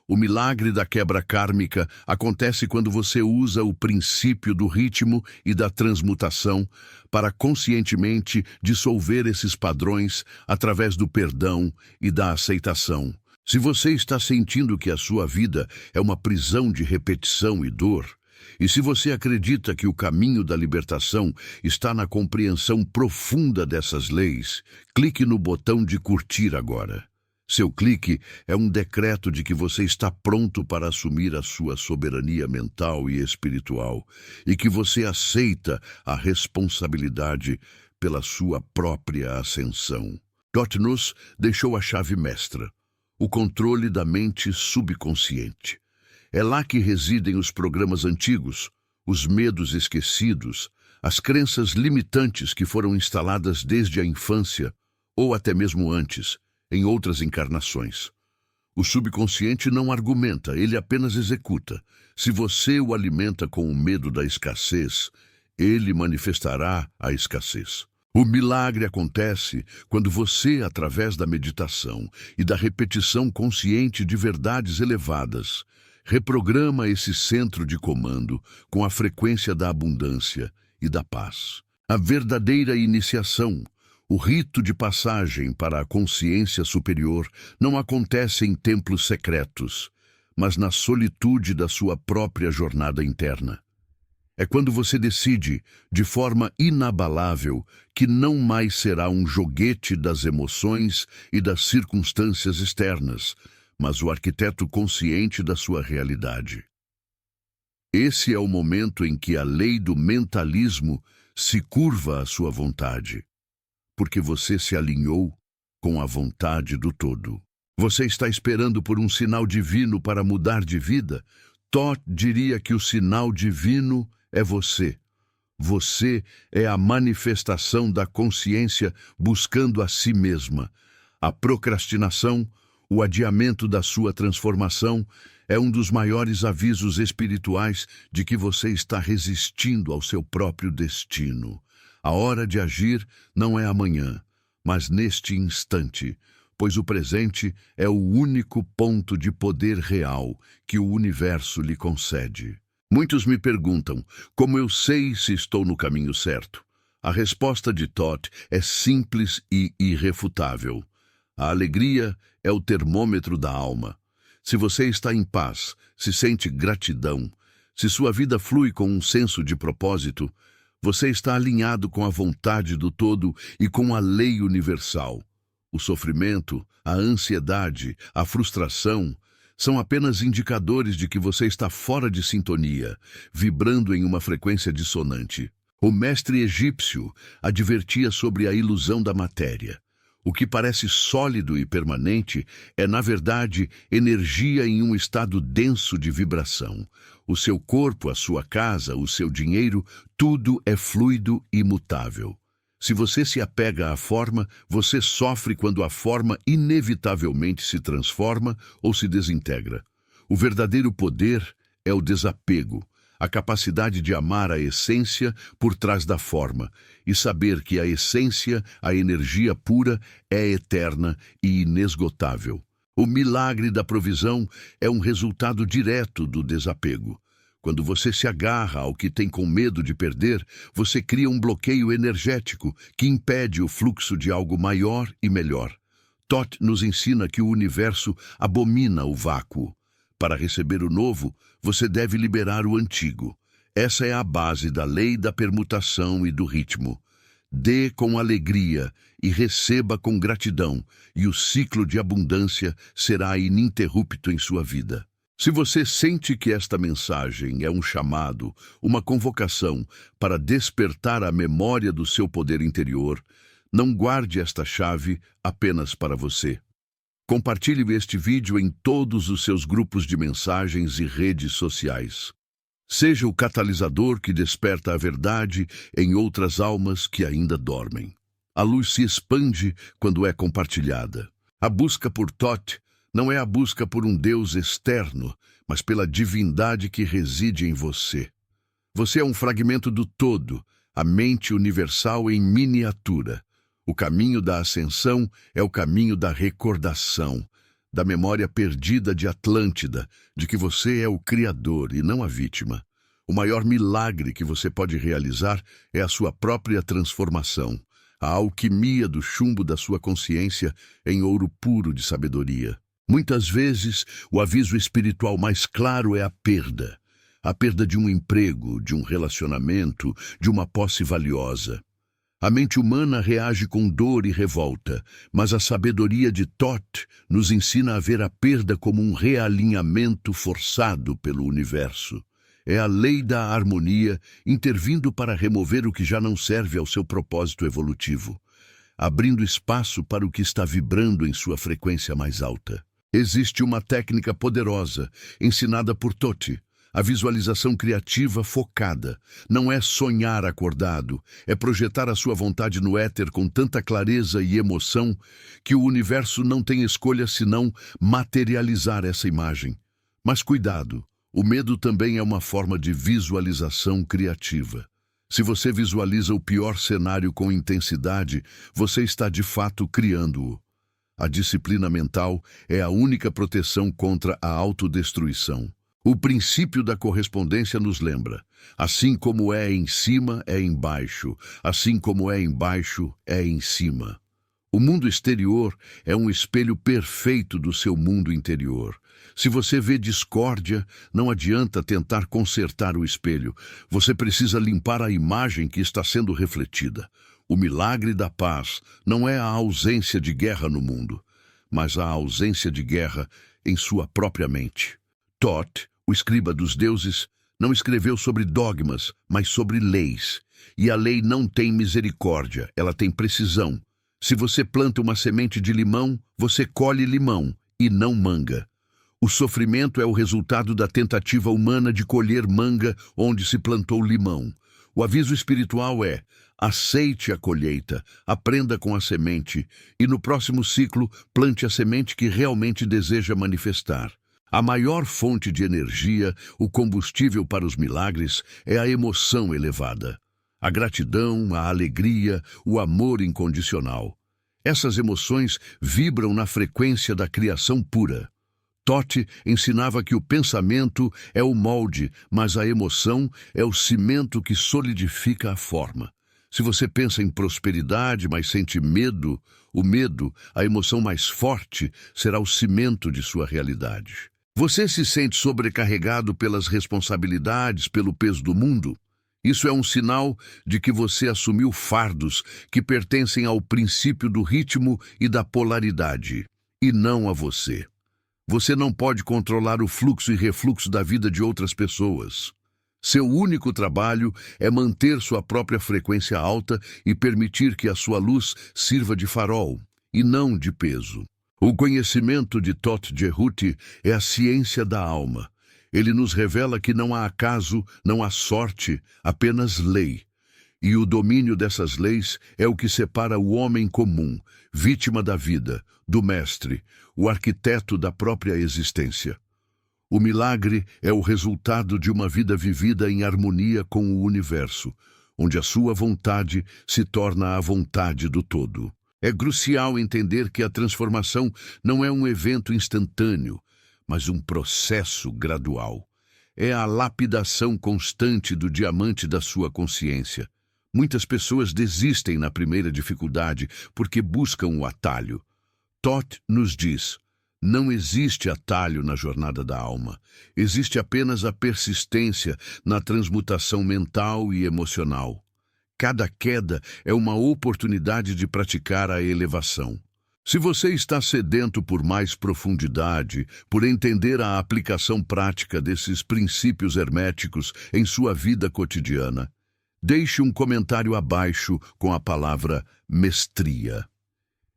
O milagre da quebra kármica acontece quando você usa o princípio do ritmo e da transmutação para conscientemente dissolver esses padrões através do perdão e da aceitação. Se você está sentindo que a sua vida é uma prisão de repetição e dor, e se você acredita que o caminho da libertação está na compreensão profunda dessas leis, clique no botão de curtir agora. Seu clique é um decreto de que você está pronto para assumir a sua soberania mental e espiritual e que você aceita a responsabilidade pela sua própria ascensão. Todd nos deixou a chave mestra, o controle da mente subconsciente. É lá que residem os programas antigos, os medos esquecidos, as crenças limitantes que foram instaladas desde a infância ou até mesmo antes, em outras encarnações. O subconsciente não argumenta, ele apenas executa. Se você o alimenta com o medo da escassez, ele manifestará a escassez. O milagre acontece quando você, através da meditação e da repetição consciente de verdades elevadas, reprograma esse centro de comando com a frequência da abundância e da paz. A verdadeira iniciação, o rito de passagem para a consciência superior, não acontece em templos secretos, mas na solitude da sua própria jornada interna. É quando você decide, de forma inabalável, que não mais será um joguete das emoções e das circunstâncias externas, mas o arquiteto consciente da sua realidade. Esse é o momento em que a lei do mentalismo se curva à sua vontade, porque você se alinhou com a vontade do todo. Você está esperando por um sinal divino para mudar de vida? Todd diria que o sinal divino é você. Você é a manifestação da consciência buscando a si mesma. A procrastinação, o adiamento da sua transformação, é um dos maiores avisos espirituais de que você está resistindo ao seu próprio destino. A hora de agir não é amanhã, mas neste instante, pois o presente é o único ponto de poder real que o universo lhe concede. Muitos me perguntam, como eu sei se estou no caminho certo? A resposta de Todd é simples e irrefutável. A alegria é o termômetro da alma. Se você está em paz, se sente gratidão, se sua vida flui com um senso de propósito, você está alinhado com a vontade do todo e com a lei universal. O sofrimento, a ansiedade, a frustração são apenas indicadores de que você está fora de sintonia, vibrando em uma frequência dissonante. O mestre egípcio advertia sobre a ilusão da matéria. O que parece sólido e permanente é, na verdade, energia em um estado denso de vibração. O seu corpo, a sua casa, o seu dinheiro, tudo é fluido e mutável. Se você se apega à forma, você sofre quando a forma inevitavelmente se transforma ou se desintegra. O verdadeiro poder é o desapego, a capacidade de amar a essência por trás da forma e saber que a essência, a energia pura, é eterna e inesgotável. O milagre da provisão é um resultado direto do desapego. Quando você se agarra ao que tem com medo de perder, você cria um bloqueio energético que impede o fluxo de algo maior e melhor. Todd nos ensina que o universo abomina o vácuo. Para receber o novo, você deve liberar o antigo. Essa é a base da lei da permutação e do ritmo. Dê com alegria e receba com gratidão, e o ciclo de abundância será ininterrupto em sua vida. Se você sente que esta mensagem é um chamado, uma convocação para despertar a memória do seu poder interior, não guarde esta chave apenas para você. Compartilhe este vídeo em todos os seus grupos de mensagens e redes sociais. Seja o catalisador que desperta a verdade em outras almas que ainda dormem. A luz se expande quando é compartilhada. A busca por Todd não é a busca por um Deus externo, mas pela divindade que reside em você. Você é um fragmento do todo, a mente universal em miniatura. O caminho da ascensão é o caminho da recordação, da memória perdida de Atlântida, de que você é o Criador e não a vítima. O maior milagre que você pode realizar é a sua própria transformação, a alquimia do chumbo da sua consciência em ouro puro de sabedoria. Muitas vezes, o aviso espiritual mais claro é a perda. A perda de um emprego, de um relacionamento, de uma posse valiosa. A mente humana reage com dor e revolta, mas a sabedoria de Todd nos ensina a ver a perda como um realinhamento forçado pelo universo. É a lei da harmonia intervindo para remover o que já não serve ao seu propósito evolutivo, abrindo espaço para o que está vibrando em sua frequência mais alta. Existe uma técnica poderosa, ensinada por Totti, a visualização criativa focada. Não é sonhar acordado, é projetar a sua vontade no éter com tanta clareza e emoção que o universo não tem escolha senão materializar essa imagem. Mas cuidado, o medo também é uma forma de visualização criativa. Se você visualiza o pior cenário com intensidade, você está de fato criando-o. A disciplina mental é a única proteção contra a autodestruição. O princípio da correspondência nos lembra: assim como é em cima, é embaixo; assim como é embaixo, é em cima. O mundo exterior é um espelho perfeito do seu mundo interior. Se você vê discórdia, não adianta tentar consertar o espelho. Você precisa limpar a imagem que está sendo refletida. O milagre da paz não é a ausência de guerra no mundo, mas a ausência de guerra em sua própria mente. Thoth, o escriba dos deuses, não escreveu sobre dogmas, mas sobre leis. E a lei não tem misericórdia, ela tem precisão. Se você planta uma semente de limão, você colhe limão e não manga. O sofrimento é o resultado da tentativa humana de colher manga onde se plantou limão. O aviso espiritual é: aceite a colheita, aprenda com a semente e no próximo ciclo plante a semente que realmente deseja manifestar. A maior fonte de energia, o combustível para os milagres, é a emoção elevada. A gratidão, a alegria, o amor incondicional. Essas emoções vibram na frequência da criação pura. Thoth ensinava que o pensamento é o molde, mas a emoção é o cimento que solidifica a forma. Se você pensa em prosperidade, mas sente medo, o medo, a emoção mais forte, será o cimento de sua realidade. Você se sente sobrecarregado pelas responsabilidades, pelo peso do mundo? Isso é um sinal de que você assumiu fardos que pertencem ao princípio do ritmo e da polaridade, e não a você. Você não pode controlar o fluxo e refluxo da vida de outras pessoas. Seu único trabalho é manter sua própria frequência alta e permitir que a sua luz sirva de farol, e não de peso. O conhecimento de Thoth Jerhuti é a ciência da alma. Ele nos revela que não há acaso, não há sorte, apenas lei. E o domínio dessas leis é o que separa o homem comum, vítima da vida, do mestre, o arquiteto da própria existência. O milagre é o resultado de uma vida vivida em harmonia com o universo, onde a sua vontade se torna a vontade do todo. É crucial entender que a transformação não é um evento instantâneo, mas um processo gradual. É a lapidação constante do diamante da sua consciência. Muitas pessoas desistem na primeira dificuldade porque buscam o atalho. Thoth nos diz: não existe atalho na jornada da alma. Existe apenas a persistência na transmutação mental e emocional. Cada queda é uma oportunidade de praticar a elevação. Se você está sedento por mais profundidade, por entender a aplicação prática desses princípios herméticos em sua vida cotidiana, deixe um comentário abaixo com a palavra mestria.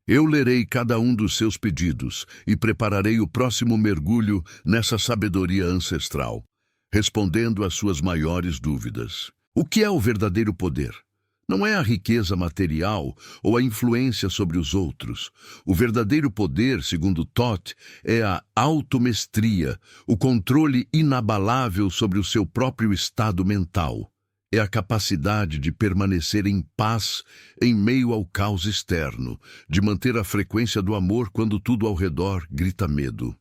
Eu lerei cada um dos seus pedidos e prepararei o próximo mergulho nessa sabedoria ancestral, respondendo às suas maiores dúvidas. O que é o verdadeiro poder? Não é a riqueza material ou a influência sobre os outros. O verdadeiro poder, segundo Thoth, é a automestria, o controle inabalável sobre o seu próprio estado mental. É a capacidade de permanecer em paz em meio ao caos externo, de manter a frequência do amor quando tudo ao redor grita medo.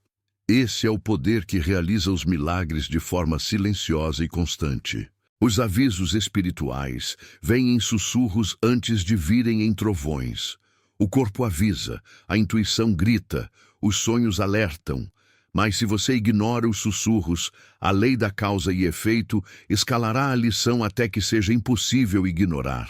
Esse é o poder que realiza os milagres de forma silenciosa e constante. Os avisos espirituais vêm em sussurros antes de virem em trovões. O corpo avisa, a intuição grita, os sonhos alertam. Mas se você ignora os sussurros, a lei da causa e efeito escalará a lição até que seja impossível ignorar.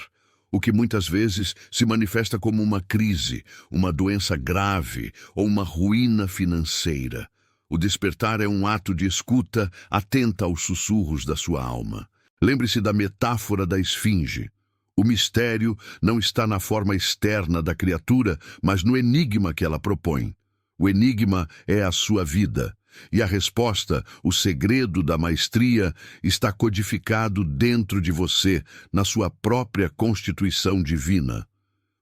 O que muitas vezes se manifesta como uma crise, uma doença grave ou uma ruína financeira. O despertar é um ato de escuta atenta aos sussurros da sua alma. Lembre-se da metáfora da esfinge. O mistério não está na forma externa da criatura, mas no enigma que ela propõe. O enigma é a sua vida, e a resposta, o segredo da maestria, está codificado dentro de você, na sua própria constituição divina.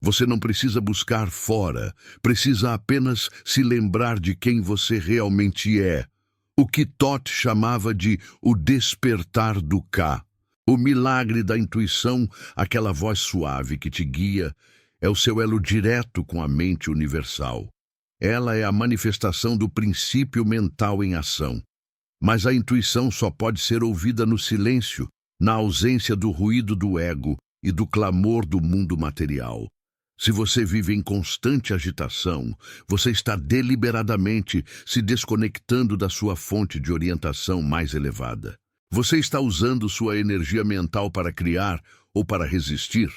Você não precisa buscar fora, precisa apenas se lembrar de quem você realmente é. O que Thoth chamava de o despertar do Ka. O milagre da intuição, aquela voz suave que te guia, é o seu elo direto com a mente universal. Ela é a manifestação do princípio mental em ação. Mas a intuição só pode ser ouvida no silêncio, na ausência do ruído do ego e do clamor do mundo material. Se você vive em constante agitação, você está deliberadamente se desconectando da sua fonte de orientação mais elevada. Você está usando sua energia mental para criar ou para resistir.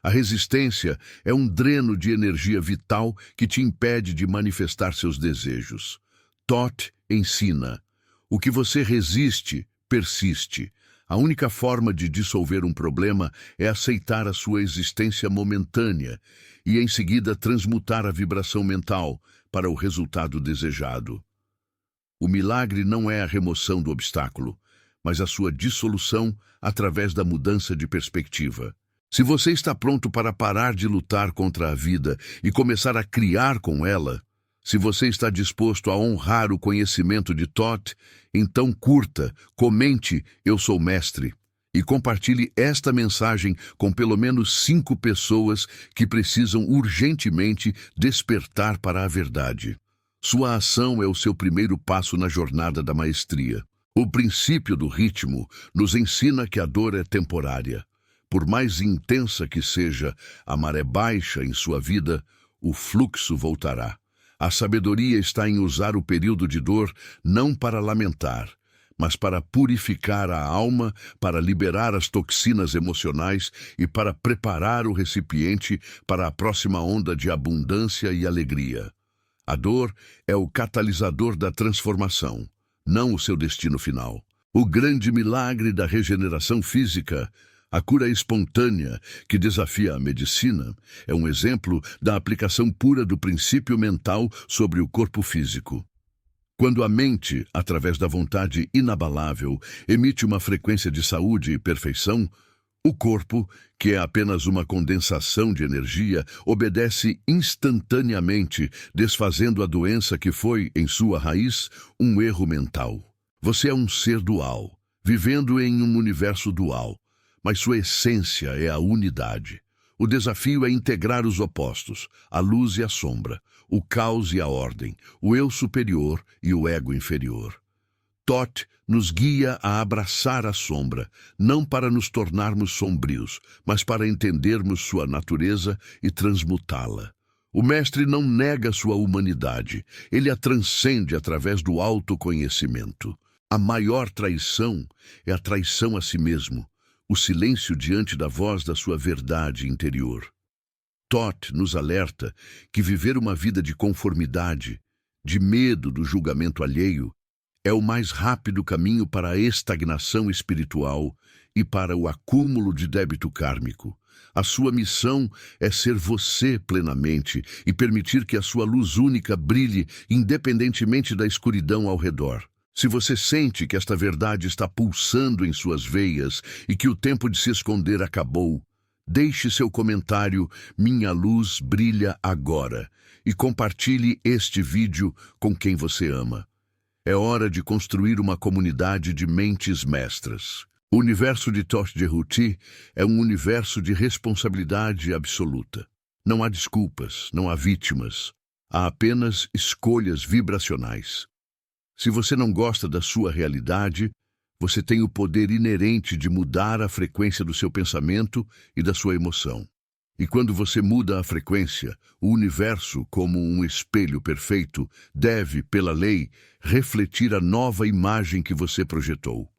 A resistência é um dreno de energia vital que te impede de manifestar seus desejos. Thoth ensina: o que você resiste, persiste. A única forma de dissolver um problema é aceitar a sua existência momentânea e, em seguida, transmutar a vibração mental para o resultado desejado. O milagre não é a remoção do obstáculo, mas a sua dissolução através da mudança de perspectiva. Se você está pronto para parar de lutar contra a vida e começar a criar com ela, se você está disposto a honrar o conhecimento de Thoth, então curta, comente "Eu sou mestre" e compartilhe esta mensagem com pelo menos 5 pessoas que precisam urgentemente despertar para a verdade. Sua ação é o seu primeiro passo na jornada da maestria. O princípio do ritmo nos ensina que a dor é temporária. Por mais intensa que seja a maré baixa em sua vida, o fluxo voltará. A sabedoria está em usar o período de dor não para lamentar, mas para purificar a alma, para liberar as toxinas emocionais e para preparar o recipiente para a próxima onda de abundância e alegria. A dor é o catalisador da transformação, não o seu destino final. O grande milagre da regeneração física, a cura espontânea que desafia a medicina, é um exemplo da aplicação pura do princípio mental sobre o corpo físico. Quando a mente, através da vontade inabalável, emite uma frequência de saúde e perfeição, o corpo, que é apenas uma condensação de energia, obedece instantaneamente, desfazendo a doença que foi, em sua raiz, um erro mental. Você é um ser dual, vivendo em um universo dual, mas sua essência é a unidade. O desafio é integrar os opostos, a luz e a sombra, o caos e a ordem, o eu superior e o ego inferior. Thoth nos guia a abraçar a sombra, não para nos tornarmos sombrios, mas para entendermos sua natureza e transmutá-la. O mestre não nega sua humanidade, ele a transcende através do autoconhecimento. A maior traição é a traição a si mesmo, o silêncio diante da voz da sua verdade interior. Thoth nos alerta que viver uma vida de conformidade, de medo do julgamento alheio, é o mais rápido caminho para a estagnação espiritual e para o acúmulo de débito kármico. A sua missão é ser você plenamente e permitir que a sua luz única brilhe independentemente da escuridão ao redor. Se você sente que esta verdade está pulsando em suas veias e que o tempo de se esconder acabou, deixe seu comentário "Minha luz brilha agora" e compartilhe este vídeo com quem você ama. É hora de construir uma comunidade de mentes mestras. O universo de Thoth Jerhuti é um universo de responsabilidade absoluta. Não há desculpas, não há vítimas. Há apenas escolhas vibracionais. Se você não gosta da sua realidade, você tem o poder inerente de mudar a frequência do seu pensamento e da sua emoção. E quando você muda a frequência, o universo, como um espelho perfeito, deve, pela lei, refletir a nova imagem que você projetou.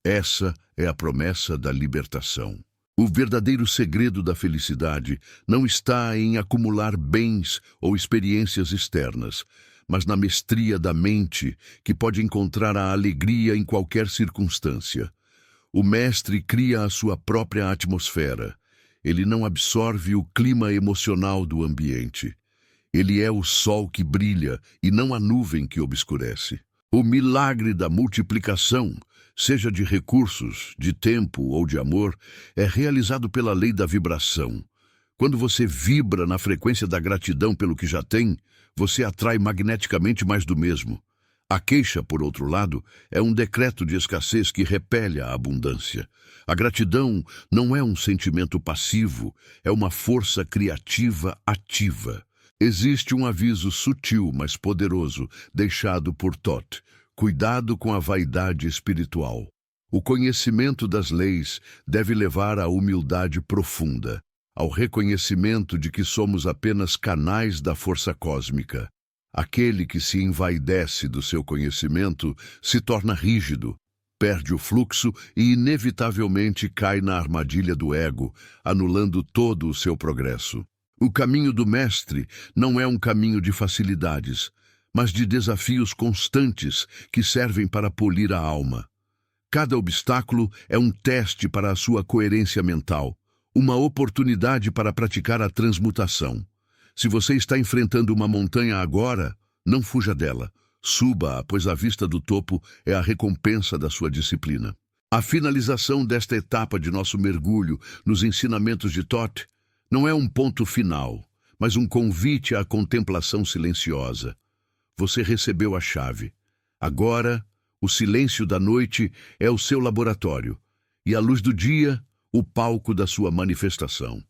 Essa é a promessa da libertação. O verdadeiro segredo da felicidade não está em acumular bens ou experiências externas, mas na mestria da mente, que pode encontrar a alegria em qualquer circunstância. O mestre cria a sua própria atmosfera. Ele não absorve o clima emocional do ambiente. Ele é o sol que brilha e não a nuvem que obscurece. O milagre da multiplicação, seja de recursos, de tempo ou de amor, é realizado pela lei da vibração. Quando você vibra na frequência da gratidão pelo que já tem, você atrai magneticamente mais do mesmo. A queixa, por outro lado, é um decreto de escassez que repele a abundância. A gratidão não é um sentimento passivo, é uma força criativa ativa. Existe um aviso sutil, mas poderoso, deixado por Thoth: cuidado com a vaidade espiritual. O conhecimento das leis deve levar à humildade profunda. ao reconhecimento de que somos apenas canais da força cósmica. Aquele que se envaidece do seu conhecimento se torna rígido, perde o fluxo e inevitavelmente cai na armadilha do ego, anulando todo o seu progresso. O caminho do mestre não é um caminho de facilidades, mas de desafios constantes que servem para polir a alma. Cada obstáculo é um teste para a sua coerência mental, uma oportunidade para praticar a transmutação. Se você está enfrentando uma montanha agora, não fuja dela. Suba-a, pois a vista do topo é a recompensa da sua disciplina. A finalização desta etapa de nosso mergulho nos ensinamentos de Thoth não é um ponto final, mas um convite à contemplação silenciosa. Você recebeu a chave. Agora, o silêncio da noite é o seu laboratório, e a luz do dia, o palco da sua manifestação.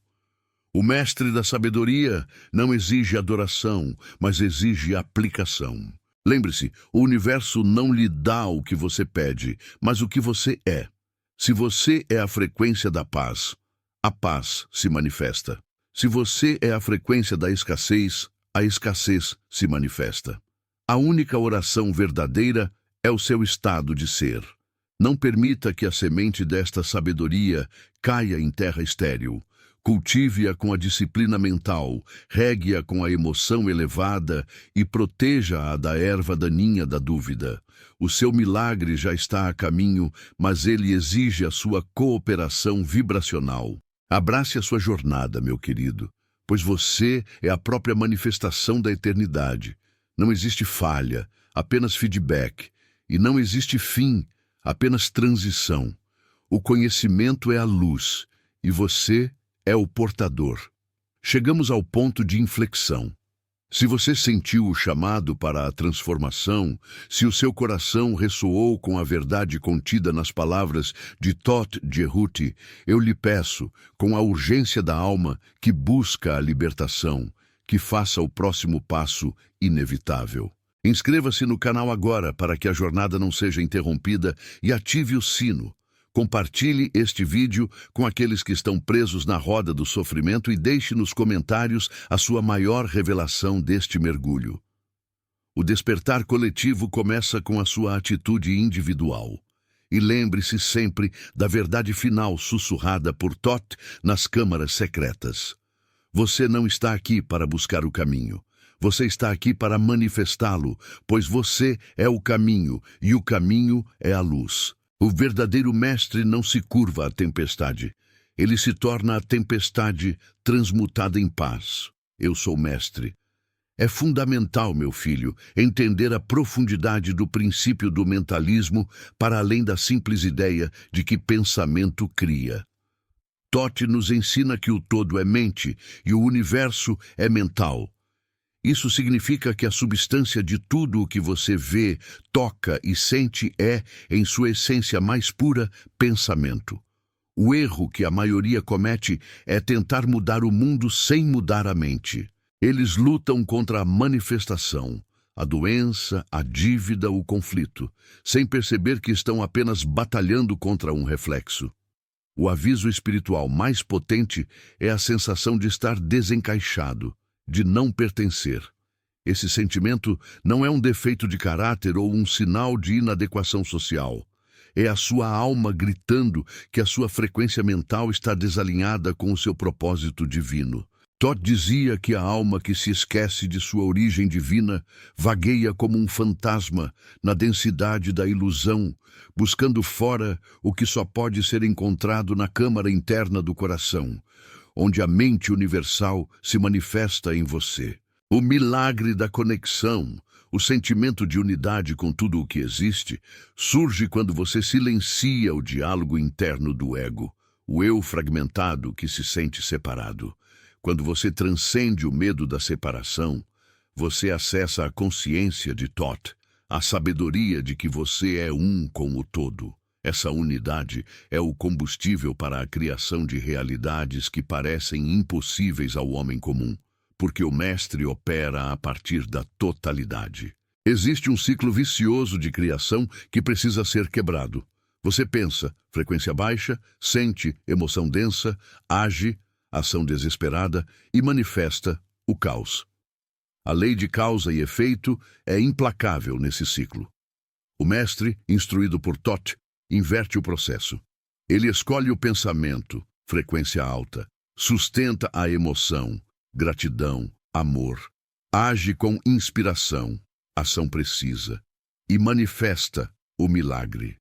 O mestre da sabedoria não exige adoração, mas exige aplicação. Lembre-se, o universo não lhe dá o que você pede, mas o que você é. Se você é a frequência da paz, a paz se manifesta. Se você é a frequência da escassez, a escassez se manifesta. A única oração verdadeira é o seu estado de ser. Não permita que a semente desta sabedoria caia em terra estéril. Cultive-a com a disciplina mental, regue-a com a emoção elevada e proteja-a da erva daninha da dúvida. O seu milagre já está a caminho, mas ele exige a sua cooperação vibracional. Abrace a sua jornada, meu querido, pois você é a própria manifestação da eternidade. Não existe falha, apenas feedback, e não existe fim, apenas transição. O conhecimento é a luz, e você é o portador. Chegamos ao ponto de inflexão. Se você sentiu o chamado para a transformação, se o seu coração ressoou com a verdade contida nas palavras de Thoth Jerhuti, eu lhe peço, com a urgência da alma que busca a libertação, que faça o próximo passo inevitável. Inscreva-se no canal agora para que a jornada não seja interrompida e ative o sino. Compartilhe este vídeo com aqueles que estão presos na roda do sofrimento e deixe nos comentários a sua maior revelação deste mergulho. O despertar coletivo começa com a sua atitude individual. E lembre-se sempre da verdade final sussurrada por Thoth nas câmaras secretas. Você não está aqui para buscar o caminho. Você está aqui para manifestá-lo, pois você é o caminho e o caminho é a luz. O verdadeiro mestre não se curva à tempestade. Ele se torna a tempestade transmutada em paz. Eu sou mestre. É fundamental, meu filho, entender a profundidade do princípio do mentalismo para além da simples ideia de que pensamento cria. Thoth nos ensina que o todo é mente e o universo é mental. Isso significa que a substância de tudo o que você vê, toca e sente é, em sua essência mais pura, pensamento. O erro que a maioria comete é tentar mudar o mundo sem mudar a mente. Eles lutam contra a manifestação, a doença, a dívida, o conflito, sem perceber que estão apenas batalhando contra um reflexo. O aviso espiritual mais potente é a sensação de estar desencaixado, de não pertencer. Esse sentimento não é um defeito de caráter ou um sinal de inadequação social. É a sua alma gritando que a sua frequência mental está desalinhada com o seu propósito divino. Thoth dizia que a alma que se esquece de sua origem divina vagueia como um fantasma na densidade da ilusão, buscando fora o que só pode ser encontrado na câmara interna do coração, onde a mente universal se manifesta em você. O milagre da conexão, o sentimento de unidade com tudo o que existe, surge quando você silencia o diálogo interno do ego, o eu fragmentado que se sente separado. Quando você transcende o medo da separação, você acessa a consciência de Thoth, a sabedoria de que você é um com o todo. Essa unidade é o combustível para a criação de realidades que parecem impossíveis ao homem comum, porque o mestre opera a partir da totalidade. Existe um ciclo vicioso de criação que precisa ser quebrado. Você pensa, frequência baixa, sente, emoção densa, age, ação desesperada e manifesta o caos. A lei de causa e efeito é implacável nesse ciclo. O mestre, instruído por Thoth, inverte o processo. Ele escolhe o pensamento, frequência alta, sustenta a emoção, gratidão, amor, age com inspiração, ação precisa, e manifesta o milagre.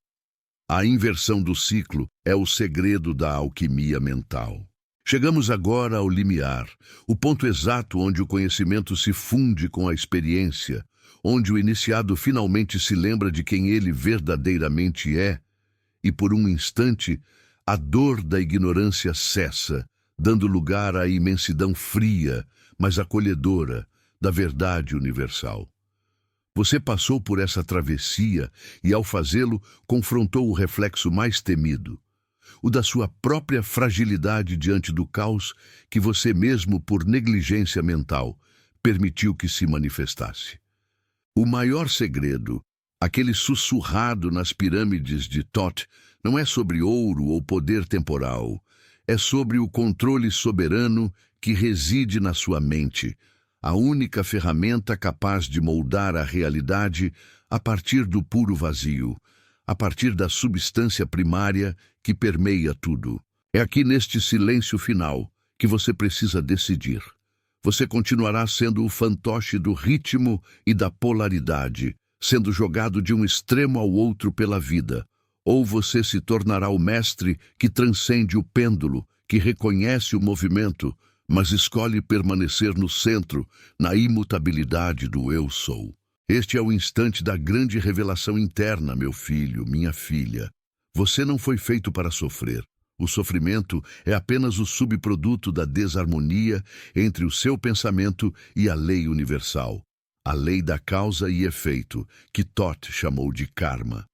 A inversão do ciclo é o segredo da alquimia mental. Chegamos agora ao limiar, o ponto exato onde o conhecimento se funde com a experiência, onde o iniciado finalmente se lembra de quem ele verdadeiramente é, e por um instante a dor da ignorância cessa, dando lugar à imensidão fria, mas acolhedora, da verdade universal. Você passou por essa travessia e, ao fazê-lo, confrontou o reflexo mais temido, o da sua própria fragilidade diante do caos que você mesmo, por negligência mental, permitiu que se manifestasse. O maior segredo, aquele sussurrado nas pirâmides de Thoth, não é sobre ouro ou poder temporal, é sobre o controle soberano que reside na sua mente, a única ferramenta capaz de moldar a realidade a partir do puro vazio, a partir da substância primária que permeia tudo. É aqui neste silêncio final que você precisa decidir. Você continuará sendo o fantoche do ritmo e da polaridade, sendo jogado de um extremo ao outro pela vida, ou você se tornará o mestre que transcende o pêndulo, que reconhece o movimento, mas escolhe permanecer no centro, na imutabilidade do eu sou. Este é o instante da grande revelação interna, meu filho, minha filha. Você não foi feito para sofrer. O sofrimento é apenas o subproduto da desarmonia entre o seu pensamento e a lei universal, a lei da causa e efeito, que Thoth chamou de karma.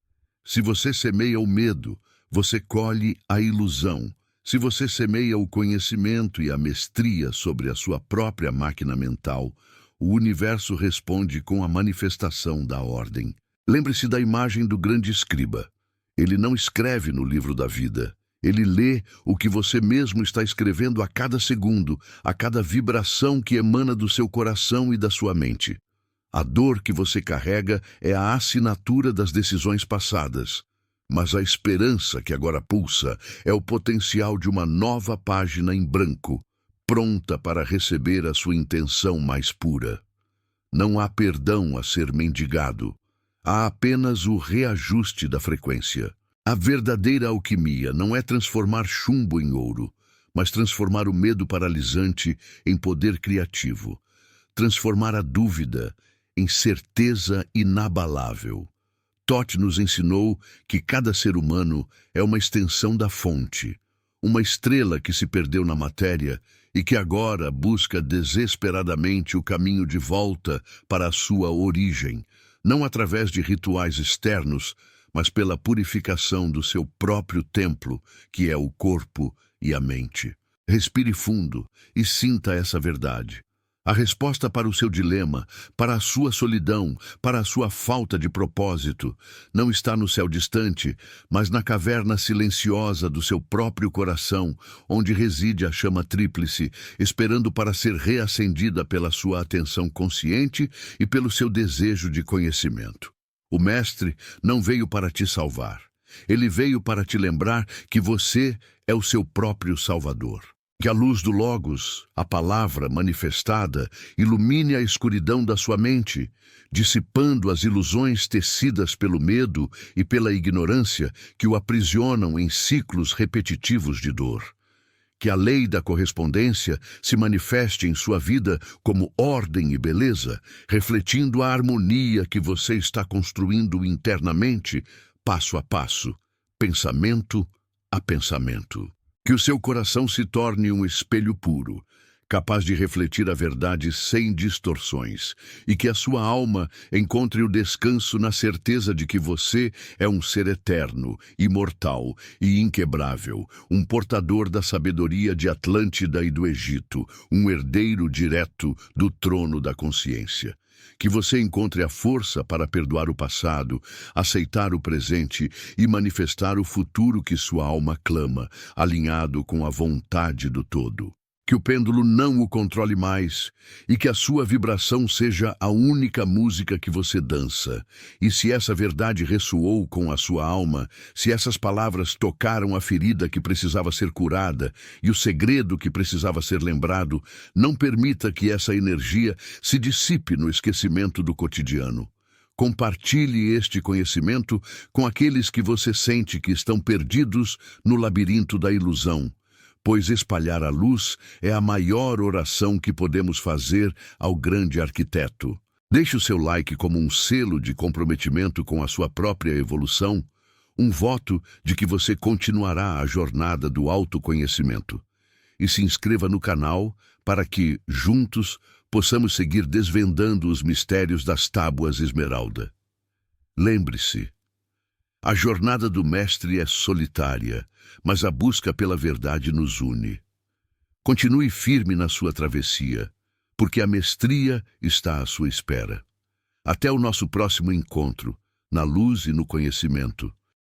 Se você semeia o medo, você colhe a ilusão. Se você semeia o conhecimento e a mestria sobre a sua própria máquina mental, o universo responde com a manifestação da ordem. Lembre-se da imagem do grande escriba. Ele não escreve no livro da vida. Ele lê o que você mesmo está escrevendo a cada segundo, a cada vibração que emana do seu coração e da sua mente. A dor que você carrega é a assinatura das decisões passadas. Mas a esperança que agora pulsa é o potencial de uma nova página em branco, pronta para receber a sua intenção mais pura. Não há perdão a ser mendigado. Há apenas o reajuste da frequência. A verdadeira alquimia não é transformar chumbo em ouro, mas transformar o medo paralisante em poder criativo. Transformar a dúvida em certeza inabalável. Thoth nos ensinou que cada ser humano é uma extensão da fonte, uma estrela que se perdeu na matéria e que agora busca desesperadamente o caminho de volta para a sua origem, não através de rituais externos, mas pela purificação do seu próprio templo, que é o corpo e a mente. Respire fundo e sinta essa verdade. A resposta para o seu dilema, para a sua solidão, para a sua falta de propósito, não está no céu distante, mas na caverna silenciosa do seu próprio coração, onde reside a chama tríplice, esperando para ser reacendida pela sua atenção consciente e pelo seu desejo de conhecimento. O Mestre não veio para te salvar. Ele veio para te lembrar que você é o seu próprio Salvador. Que a luz do Logos, a palavra manifestada, ilumine a escuridão da sua mente, dissipando as ilusões tecidas pelo medo e pela ignorância que o aprisionam em ciclos repetitivos de dor. Que a lei da correspondência se manifeste em sua vida como ordem e beleza, refletindo a harmonia que você está construindo internamente, passo a passo, pensamento a pensamento. Que o seu coração se torne um espelho puro, capaz de refletir a verdade sem distorções, e que a sua alma encontre o descanso na certeza de que você é um ser eterno, imortal e inquebrável, um portador da sabedoria de Atlântida e do Egito, um herdeiro direto do trono da consciência. Que você encontre a força para perdoar o passado, aceitar o presente e manifestar o futuro que sua alma clama, alinhado com a vontade do todo. Que o pêndulo não o controle mais e que a sua vibração seja a única música que você dança. E se essa verdade ressoou com a sua alma, se essas palavras tocaram a ferida que precisava ser curada e o segredo que precisava ser lembrado, não permita que essa energia se dissipe no esquecimento do cotidiano. Compartilhe este conhecimento com aqueles que você sente que estão perdidos no labirinto da ilusão, pois espalhar a luz é a maior oração que podemos fazer ao grande arquiteto. Deixe o seu like como um selo de comprometimento com a sua própria evolução, um voto de que você continuará a jornada do autoconhecimento. E se inscreva no canal para que, juntos, possamos seguir desvendando os mistérios das tábuas esmeralda. Lembre-se, a jornada do mestre é solitária, mas a busca pela verdade nos une. Continue firme na sua travessia, porque a mestria está à sua espera. Até o nosso próximo encontro, na luz e no conhecimento.